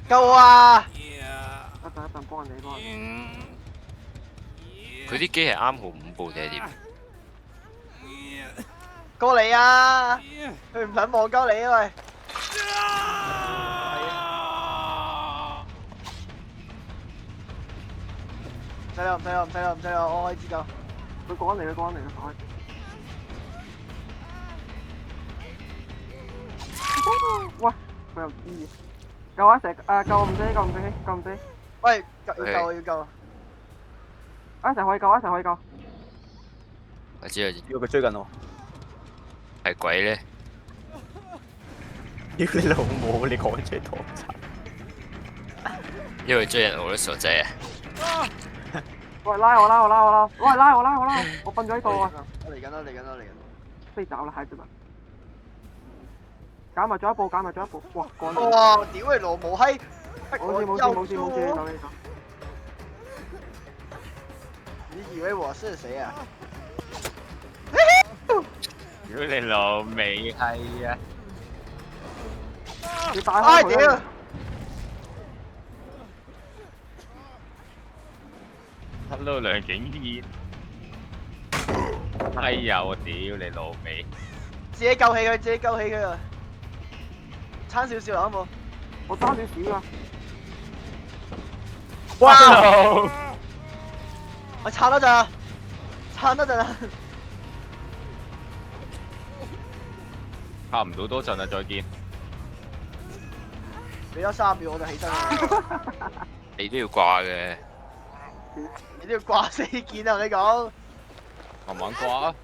Speaker 5: 救啊！
Speaker 3: 一陣幫人哋。
Speaker 6: 佢啲機係啱好5部定係點？
Speaker 5: 過嚟啊！佢唔肯望鳩你啊喂！唔使啦，我可以自救。
Speaker 3: 佢過嚟啦，喂，佢又知。救啊！救唔死。
Speaker 5: 喂，要救。
Speaker 3: 一齊可以救。
Speaker 6: 我知。
Speaker 4: 要佢追緊我。
Speaker 6: 係鬼咧！
Speaker 4: 屌你老母！你講出嚟當真？
Speaker 6: 因為追人我都傻仔啊！
Speaker 3: 喂，拉我！喂，拉我！我瞓咗喺度啊！
Speaker 5: 我嚟緊。
Speaker 3: 飛走啦，孩子們！減埋咗一步，哇！
Speaker 5: 哇！屌你老母閪！
Speaker 3: 冇事，等你。
Speaker 5: 你以為我是誰啊？
Speaker 2: 屌你老味係啊！
Speaker 3: 你打開佢啊
Speaker 2: ！Hello 梁景賢，哎呀！我屌你老味！
Speaker 5: 自己救起佢啊！差少少啦，好冇？
Speaker 3: 我爭少少啊！
Speaker 5: 哇！我撐多陣啊！
Speaker 2: 差唔到多陣啦，再見。
Speaker 5: 俾咗3秒我就起身啦。
Speaker 6: 你都要掛嘅。
Speaker 5: 你都要掛4件啊！我同你講。
Speaker 2: 慢慢掛啊！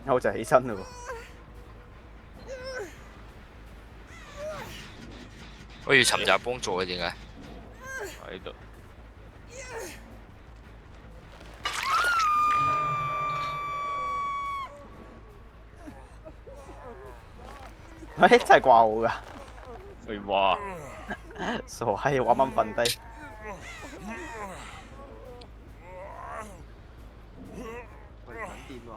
Speaker 4: 我就起身嘞喎。
Speaker 6: 我要尋找幫助啊！點解？
Speaker 2: 喺度。
Speaker 4: 喂，真係掛我㗎。
Speaker 2: 廢話。
Speaker 4: 傻閪，我啱啱瞓低。
Speaker 5: 喂，唔掂喎。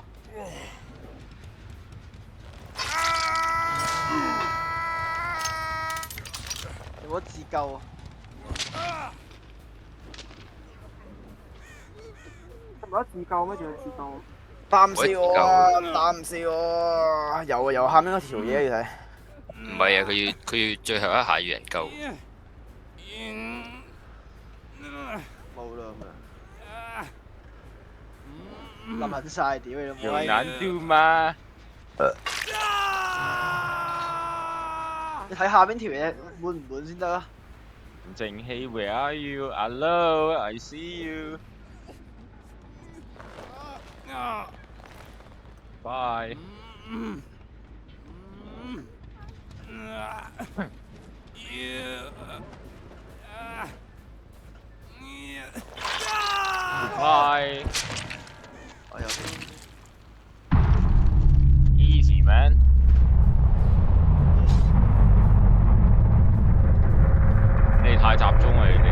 Speaker 5: 有冇自救啊？
Speaker 3: 冇得自救咩？仲要自救？
Speaker 4: 打唔死我啊！又下面嗰條嘢你睇。
Speaker 6: 唔係啊，佢要最後一下要人救。
Speaker 5: 冇啦咁樣。冧撚晒屌你老母！
Speaker 2: 有難度嗎？
Speaker 5: 你睇下邊條嘢滿唔滿先得啊？
Speaker 2: 靜氣 ，Where are you? Hello, I see you. 拜。拜。
Speaker 5: 我有
Speaker 2: Easy man。你哋太集中啦，你哋。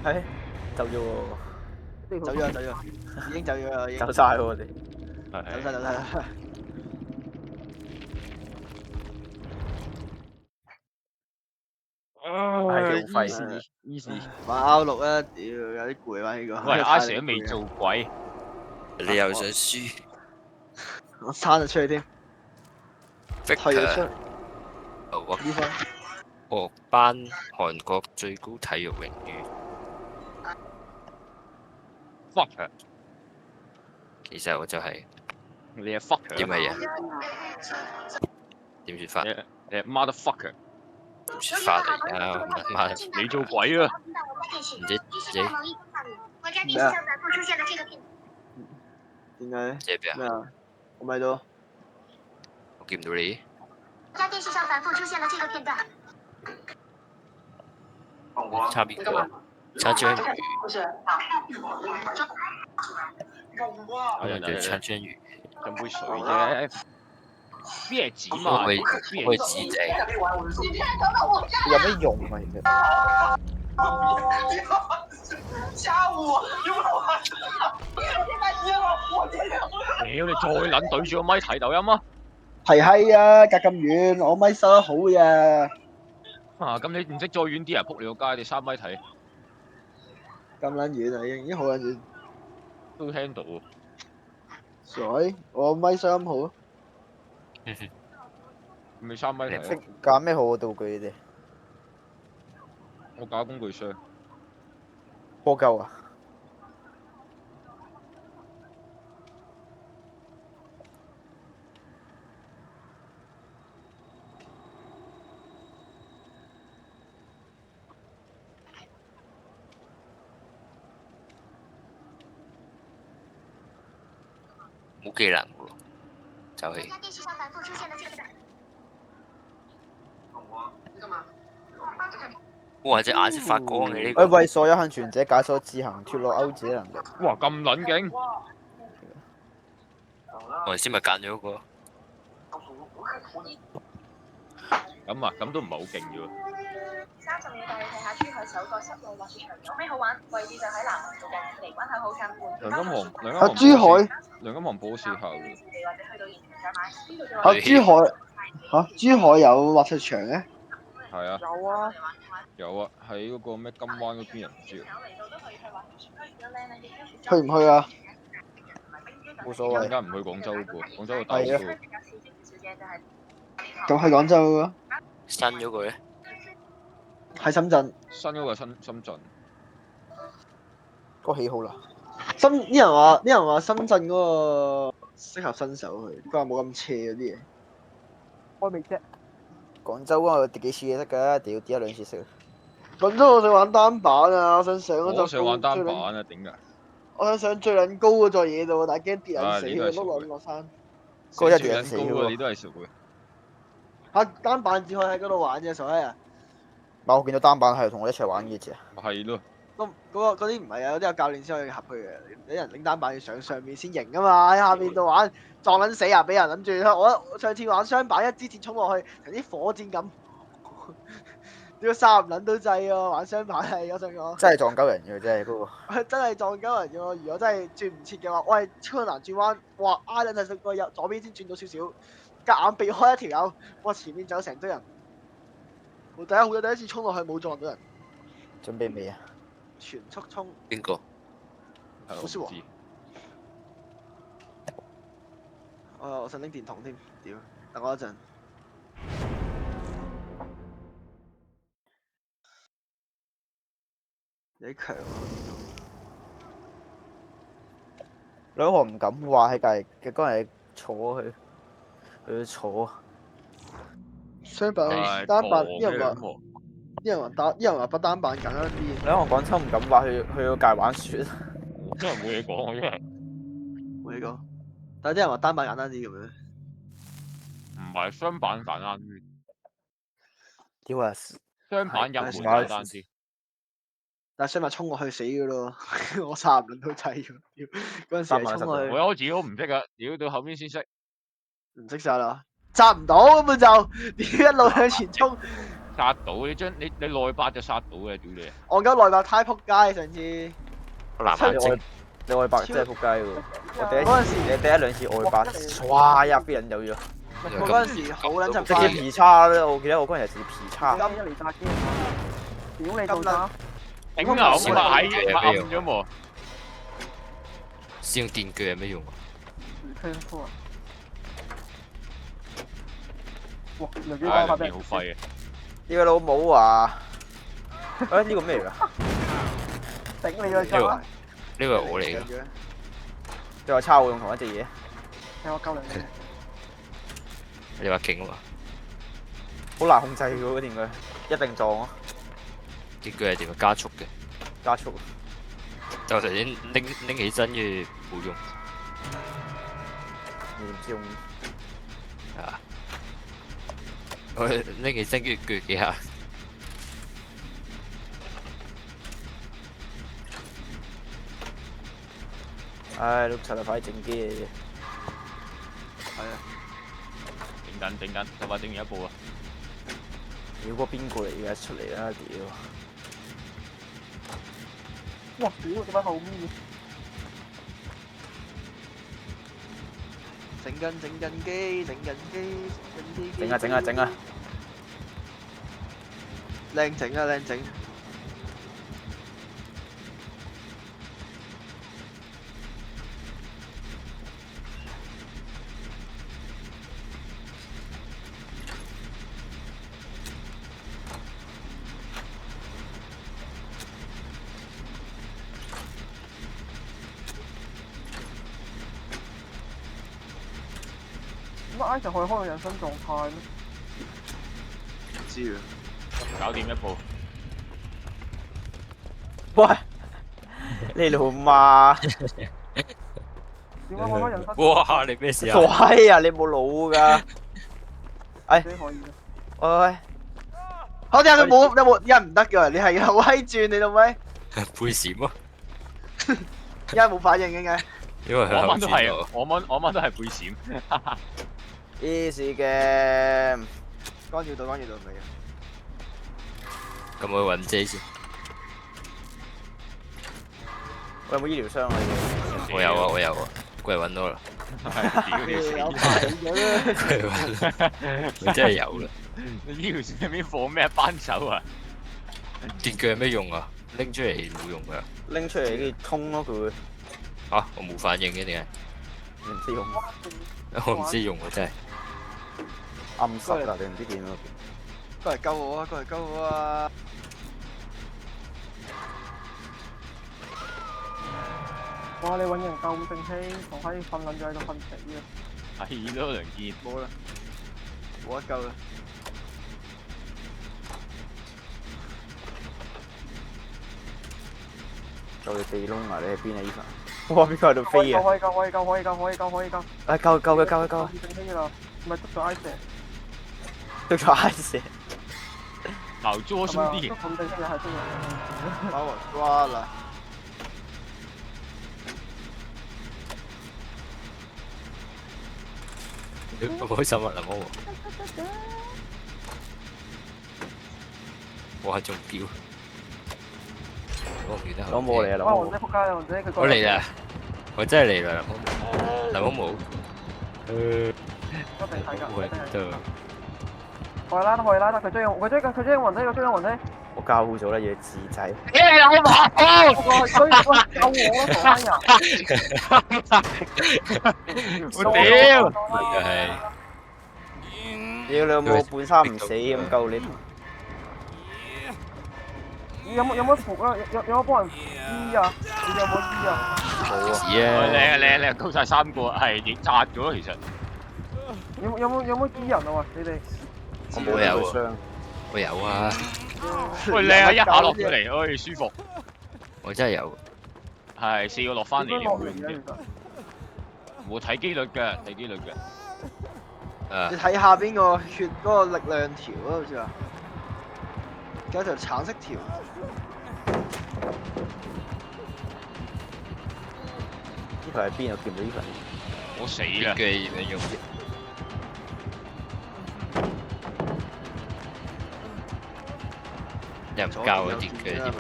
Speaker 4: 係走咗喎，
Speaker 5: 走咗，已經走咗啦，已經
Speaker 4: 走晒喎我哋。
Speaker 5: 走晒。
Speaker 4: 係幾好廢。
Speaker 2: easy。
Speaker 5: 玩 R6啊，屌有啲攰啊呢個。
Speaker 2: 喂，Ice都未做鬼。
Speaker 6: 你又想輸？
Speaker 5: 我刪咗出去添。退咗出。呢分。
Speaker 6: 獲頒韓國最高體育榮譽。
Speaker 2: fuck。
Speaker 6: 其實我就係
Speaker 2: 你係 fuck
Speaker 6: 啲乜嘢？點説法？
Speaker 2: 你係 motherfucker。
Speaker 6: 點説法嚟啊？媽，
Speaker 2: 你做鬼啊！
Speaker 6: 唔知。
Speaker 5: 點解？
Speaker 6: 即係邊
Speaker 5: 咩啊？我咪到。
Speaker 6: 我見唔到你。
Speaker 10: 家電視上反覆出現了這個片段。
Speaker 6: 差邊個？差章魚。我人哋差章魚。
Speaker 2: 飲杯水啫。咩紙嘛？
Speaker 6: 可以紙正。
Speaker 4: 有咩用啊？其實？
Speaker 10: 嚇我！
Speaker 2: 屌你再撚對住個咪睇抖音啊！
Speaker 5: 係啊，隔咁遠，我咪收得好呀。
Speaker 2: 啊，咁你唔識再遠啲啊？仆你個街，你3米睇。
Speaker 5: 咁撚遠啊，已經好撚遠。
Speaker 2: 都聽到。
Speaker 5: 水，我咪收音好啊。
Speaker 2: 咪3米睇。
Speaker 4: 揀咩好嘅道具你哋？
Speaker 2: 我搞工具箱。
Speaker 4: 波鳩啊！
Speaker 6: 冇技能喎，就係。哇！隻眼識發光嘅呢個。
Speaker 4: 為所有幸存者解鎖自行脱落鈎子能力。
Speaker 2: 哇！咁撚勁！
Speaker 6: 我哋先咪揀咗嗰個。
Speaker 2: 咁啊，咁都唔係好勁啫喎。
Speaker 10: 30秒帶你睇下珠海首個室內滑雪場有咩好玩，位置就喺南門附近，離關口好近。
Speaker 2: 梁
Speaker 5: 金航
Speaker 2: 報試下喎。
Speaker 5: 珠海有滑雪場嘅？
Speaker 2: 係啊。
Speaker 3: 有啊。
Speaker 2: 有啊，喺嗰個咩金灣嗰邊人唔知啊。
Speaker 5: 去唔去啊？
Speaker 4: 冇所謂。
Speaker 2: 點解唔去廣州嗰個？廣州個大嗰個。
Speaker 5: 咁去廣州啊？
Speaker 6: 新咗個咧？
Speaker 5: 喺深圳。
Speaker 2: 新嗰個深圳。
Speaker 4: 嗰個起好啦。
Speaker 5: 啲人話深圳嗰個適合新手去，佢話冇咁斜嗰啲嘢。
Speaker 3: 開未啫？
Speaker 4: 廣州嗰個跌幾次嘢得㗎，屌跌1-2次識。
Speaker 5: 廣州我想玩單板啊，我想上嗰
Speaker 2: 我想玩單板啊，點解？
Speaker 5: 我想上最撚高嗰座嘢度，但係驚跌人死，碌落山。
Speaker 4: 嗰一跌人死
Speaker 2: 喎！你都係熟嘅。
Speaker 5: 嚇單板只可以喺嗰度玩啫，傻閪啊！
Speaker 4: 我見到單板係同我一齊玩嘅啫。
Speaker 2: 係咯。
Speaker 5: 嗰啲唔係啊，嗰啲有教練先可以合去嘅。有人拎單板要上面先贏啊嘛，喺下面度玩撞撚死啊！俾人諗住我上次玩雙板一支箭衝落去，同啲火箭咁。屌3唔撚到掣喎，玩雙板係我想講。
Speaker 4: 真係撞鳩人嘅真係嗰個。
Speaker 5: 真係撞鳩人嘅喎，如果真係轉唔切嘅話，喂超難轉彎，哇挨撚曬個右左邊先轉到少少，夾硬避開一條友，哇前面仲有成堆人。好第一次衝落去冇撞到人。
Speaker 4: 準備未啊？
Speaker 5: 全速衝。
Speaker 6: 邊個？
Speaker 5: 好舒服。我想拎電筒添，屌！等我一陣。有啲強啊！
Speaker 4: 兩行唔敢話喺隔離嘅嗰人坐佢坐。
Speaker 5: 雙板單板啲人話啲人話不單板簡單啲。
Speaker 4: 你可能廣州唔敢話去個界玩雪。
Speaker 2: 真係冇嘢講，我真係。
Speaker 5: 冇嘢講。但係啲人話單板簡單啲咁樣。
Speaker 2: 唔係雙板簡單啲。
Speaker 4: 屌啊！
Speaker 2: 雙板入門簡單啲。
Speaker 5: 但係雙板衝過去死噶咯，我殺唔到掣喎。屌，嗰陣時係衝過去。
Speaker 2: 我自己都唔識噶，屌到後面先識。
Speaker 5: 唔識殺啦，殺唔到根本就，屌一路向前衝。
Speaker 2: 殺到你內八就殺到嘅，屌你！
Speaker 5: 我鳩內八太撲街上次。
Speaker 6: 南亞精。
Speaker 4: 你外八真係撲街喎！我第一兩次外八，唰一飛人走咗。
Speaker 5: 我嗰陣時好撚柒
Speaker 4: 直接皮叉咧，我記得我嗰陣時直接皮叉。
Speaker 3: 一嚟炸機，屌你做啥？
Speaker 2: 頂啊！我咪暗咗喎。
Speaker 6: 使用電鋸有咩用啊？
Speaker 3: 哇！兩幾
Speaker 2: 把好廢嘅。
Speaker 4: 呢個老母啊！誒呢個咩嚟㗎？
Speaker 3: 頂你個炸！
Speaker 6: 呢個係我嚟嘅。
Speaker 4: 你話抄我用同一隻嘢？
Speaker 3: 係我鳩你。
Speaker 6: 你話勁喎？
Speaker 4: 好難控制嘅喎，電鋸一定撞啊！
Speaker 6: 電鋸係點啊？加速嘅。
Speaker 4: 加速。
Speaker 6: 就頭先拎起身嘅冇用。
Speaker 4: 你唔知用？
Speaker 6: 啊！我拎起身鋸幾下。
Speaker 4: 唉，碌柒啊！快啲整機嘅啫。
Speaker 5: 係啊。
Speaker 2: 整緊，就快整完一步啦。
Speaker 4: 屌嗰邊個嚟嘅？出嚟啦！屌！
Speaker 3: 哇！屌點解後面嘅？
Speaker 5: 整緊機。
Speaker 4: 整啊！
Speaker 5: 靚整。
Speaker 3: 乜 I 就可以開個人生狀態咩？
Speaker 5: 唔知啊。
Speaker 2: 搞掂一步。
Speaker 4: 喂！你老媽！
Speaker 3: 點解我開人生？
Speaker 6: 哇！你咩事啊？
Speaker 4: 喂啊！你冇腦㗎？哎！
Speaker 3: 可以嘅。
Speaker 4: 喂！
Speaker 5: 好啲佢冇一唔得㗎，你係好閪轉你老味。
Speaker 6: 背閃咯。
Speaker 5: 一冇反應嘅。
Speaker 6: 因為
Speaker 2: 我都係，我都係背閃。
Speaker 4: Easy game。
Speaker 5: 干擾到未嘅？
Speaker 6: 咁我去揾 J 先。
Speaker 4: 我有冇醫療箱啊？
Speaker 6: 我有啊，過嚟揾到啦。我真係有啦。
Speaker 2: 你醫療箱入面放咩扳手啊？
Speaker 6: 電鋸有咩用啊？拎出嚟冇用㗎。
Speaker 4: 拎出嚟跟住通咯，佢會。
Speaker 6: 嚇！我冇反應嘅點解？
Speaker 4: 你唔知用？
Speaker 6: 我唔知用喎，真係。
Speaker 4: 暗濕啊！你唔知點啊？
Speaker 5: 過嚟救我啊！
Speaker 3: 哇！你揾人救咁正氣，仲可以瞓撚咗喺度瞓死啊！
Speaker 2: 係咯，梁健。
Speaker 5: 冇啦，冇得救啦。
Speaker 4: 救你地窿啊！你喺邊啊？依份。哇！邊個喺度飛啊？
Speaker 3: 可以救！
Speaker 4: 啊！救佢！
Speaker 3: 正氣啦，咪捉咗 I 蛇。
Speaker 4: 捉咗 I 蛇。
Speaker 2: 老捉兄弟。
Speaker 3: 咁正氣係真係。
Speaker 5: 把我抓了。
Speaker 6: 好開心啊！林哥，我係中標，我唔記得。
Speaker 4: 攞冇嚟啊！
Speaker 3: 哇！王仔仆街啊！王仔佢。
Speaker 6: 我嚟啦！我真係嚟啦！林哥冇。
Speaker 3: 一定睇㗎。
Speaker 6: 我係得。
Speaker 3: 可以拉得，佢追王仔。
Speaker 4: 我教好咗啦，嘢智仔。
Speaker 3: 你老母！追救我啦，
Speaker 2: 我屌！
Speaker 6: 就係。
Speaker 4: 屌你老母半生唔死咁救你。
Speaker 3: 有冇服啊？有冇幫人醫啊？你有冇醫啊？
Speaker 4: 冇啊！
Speaker 2: 靚，高晒3個，係已經炸咗啦，其實。
Speaker 3: 有冇醫人啊？你哋？
Speaker 4: 我冇有傷。
Speaker 6: 我有啊，
Speaker 2: 喂靚啊，一下落咗嚟，哎舒服。
Speaker 6: 我真係有。
Speaker 2: 係4個落翻嚟，
Speaker 3: 點樣落嚟嘅
Speaker 2: 嘅。
Speaker 3: 其實？
Speaker 2: 冇睇機率嘅，睇機率嘅。
Speaker 5: 你睇下邊個血嗰個力量條啊，好似話，有條橙色條。
Speaker 4: 呢排喺邊？我見唔到呢排。
Speaker 2: 我死
Speaker 6: 嘅
Speaker 2: 啦！
Speaker 6: 點樣用？又唔教嗰啲嘅點？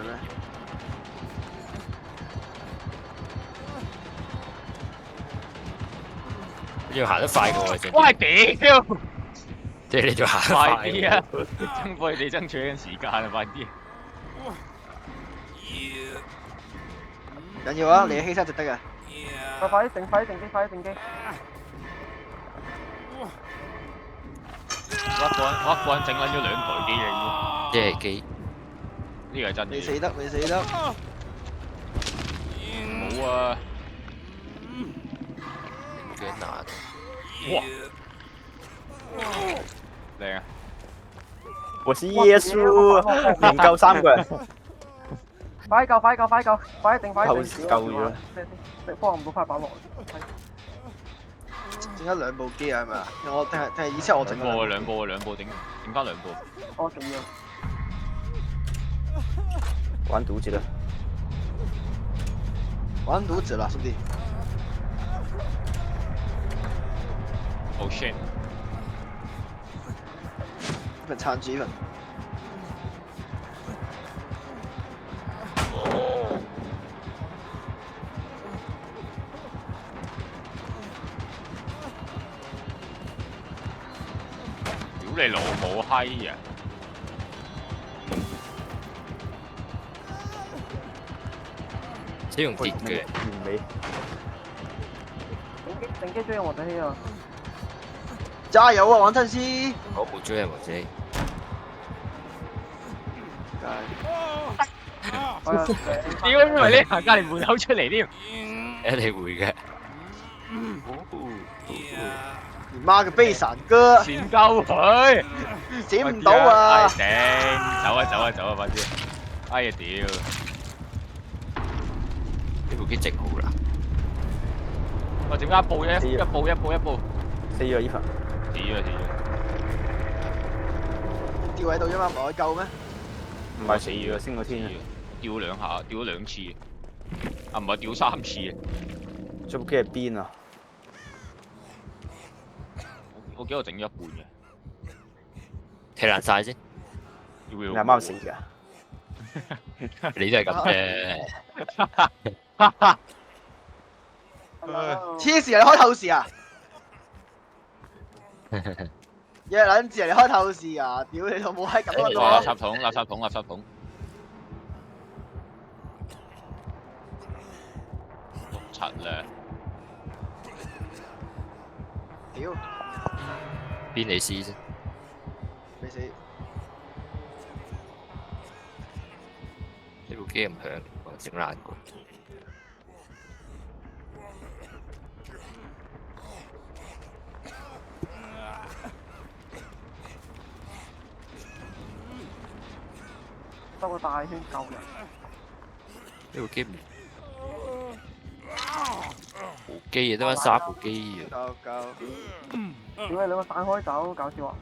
Speaker 6: 要行得快過我啫。
Speaker 2: 喂屌！
Speaker 6: 即係你仲行得
Speaker 2: 快啲啊！爭為你爭取緊時間啊！快啲！
Speaker 5: 唔緊要啊，你嘅犧牲值得嘅。
Speaker 3: 快啲定機，快啲定機。
Speaker 2: 我一個人整撚咗2台機嚟
Speaker 6: 即係機。
Speaker 2: 呢個係真嘅。
Speaker 5: 未死得，未死得。
Speaker 2: 冇啊！
Speaker 6: 腳拿。
Speaker 2: 哇！靚啊！
Speaker 4: 我是耶穌，唔夠3個人。
Speaker 3: 快救！快定！
Speaker 4: 救咗。
Speaker 3: 你幫唔到快板落。
Speaker 5: 整咗2部機啊，係咪啊？我定係以前我整嘅。
Speaker 2: 兩部整翻2部。
Speaker 3: 我死咗。
Speaker 4: 玩犊子啦！
Speaker 5: 玩犊子啦，兄弟！
Speaker 2: Oh shit！
Speaker 5: 份撐住份。
Speaker 2: 屌你老母閪啊！
Speaker 6: 使用鐵嘅。
Speaker 4: 完美。
Speaker 3: 定機追我仔啊！
Speaker 5: 加油啊，王趁師！
Speaker 6: 我冇追啊，或者。
Speaker 2: 屌，因為呢行隔離門口出嚟添。
Speaker 6: 一定會嘅。
Speaker 5: 你媽嘅悲殘哥！
Speaker 2: 閃鳩佢，
Speaker 5: 閃唔到啊！
Speaker 2: 頂，走啊，快啲！哎呀屌！
Speaker 6: 呢部機整好啦。
Speaker 2: 我點解一步？
Speaker 4: 死咗呢份。
Speaker 2: 死咗。
Speaker 5: 吊喺度啫嘛，唔係可以救咩？
Speaker 4: 唔係死咗，升個天啊！
Speaker 2: 吊2下，吊咗2次。啊，唔係吊3次。
Speaker 4: 做部機喺邊啊？
Speaker 2: 我記得我整咗一半嘅。
Speaker 6: 踢爛晒先。
Speaker 4: 你阿媽死㗎？
Speaker 6: 你都係咁啫。
Speaker 5: 黐線，你開透視啊！嘢撚字嚟開透視啊！屌你老母閪咁
Speaker 2: 垃
Speaker 5: 啊！
Speaker 2: 圾桶。柒啦！
Speaker 5: 屌！
Speaker 6: 邊你試先？
Speaker 5: 未死。
Speaker 6: 呢部機唔響，我整爛過。
Speaker 3: 兜個大圈救人。
Speaker 6: 呢部機唔部機啊，得翻3部機啊！
Speaker 5: 夠。
Speaker 3: 點解2個散開走？搞笑啊！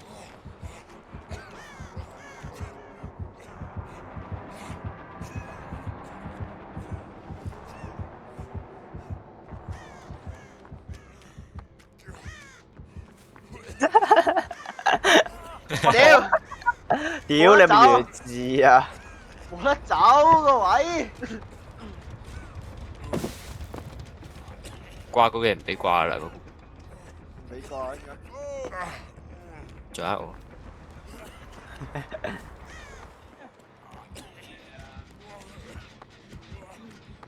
Speaker 5: 屌！
Speaker 4: 你係咪弱智啊？
Speaker 5: 冇得走個位。
Speaker 6: 掛嗰個人唔俾掛啦，
Speaker 5: 唔俾掛應該。
Speaker 6: 仲有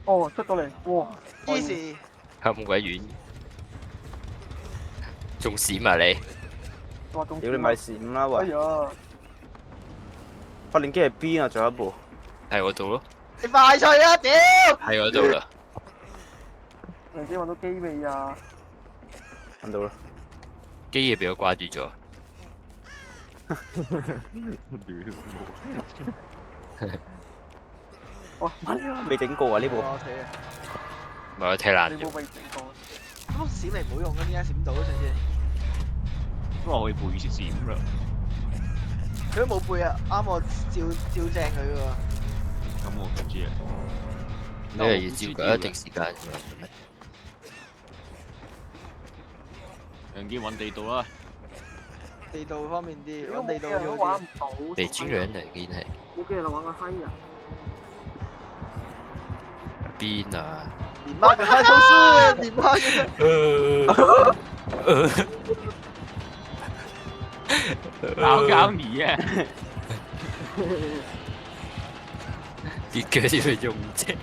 Speaker 6: 我。
Speaker 3: 哦，出到嚟，哇！
Speaker 5: 黐線。
Speaker 6: 咁鬼遠，仲閃啊你！
Speaker 4: 屌你咪閃啦喂！
Speaker 3: 哎呀！
Speaker 4: 發電機喺邊啊？仲有一部。
Speaker 6: 喺我度咯。
Speaker 5: 你快脆啊！屌！
Speaker 6: 喺我度啦。
Speaker 3: 唔知揾到機未啊？
Speaker 4: 揾到啦。
Speaker 6: 機嘢俾我掛住咗。
Speaker 3: 哇！
Speaker 4: 未整過啊呢部。
Speaker 5: 我睇啊，
Speaker 6: 咪我踢爛咗。
Speaker 3: 你冇被整過？
Speaker 5: 咁閃嚟冇用嘅，點解閃到上次？
Speaker 2: 都話可以背先閃啦。
Speaker 5: 佢都冇背啊，啱我照正佢喎。
Speaker 2: 咁我唔知啊。
Speaker 6: 呢個要照腳一定時間㗎。
Speaker 2: 楊堅揾地道啦。
Speaker 5: 地道方面啲，
Speaker 3: 如果
Speaker 5: 揾地道
Speaker 3: 冇人
Speaker 5: 好啲。
Speaker 3: 玩唔到。
Speaker 6: 北京人嚟見係
Speaker 3: 冇幾日就玩個閪啊！
Speaker 6: 邊啊？
Speaker 5: 你媽個閪老師，你媽嘅！
Speaker 2: 搞你啊！
Speaker 6: 啲腳點樣用啫？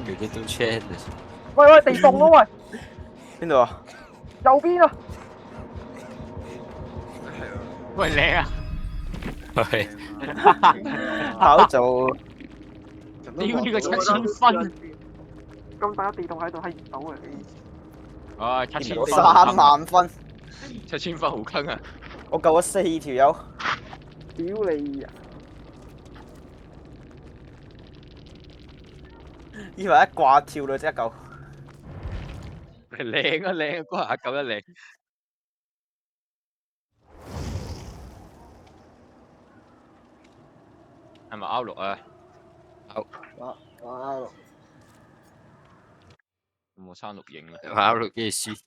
Speaker 6: 佢啲都 check 啊！
Speaker 3: 喂，地洞咯喂！
Speaker 4: 邊度啊？
Speaker 3: 右邊啊！
Speaker 2: 喂，靚啊！
Speaker 6: 喂，
Speaker 4: 跑就
Speaker 2: 屌呢個7000分！
Speaker 3: 咁大個地洞喺度係唔到嘅。
Speaker 2: 唉，7000分。
Speaker 4: 3萬分，
Speaker 2: 7000分好坑啊！
Speaker 4: 我救咗4條友。
Speaker 3: 屌你啊！
Speaker 4: 以為一掛跳到即一嚿。
Speaker 2: 靚啊靚啊，嗰下救得靚。係咪 R6啊？
Speaker 5: 哇！
Speaker 2: 有冇刪錄影啊？
Speaker 6: R6嘅書。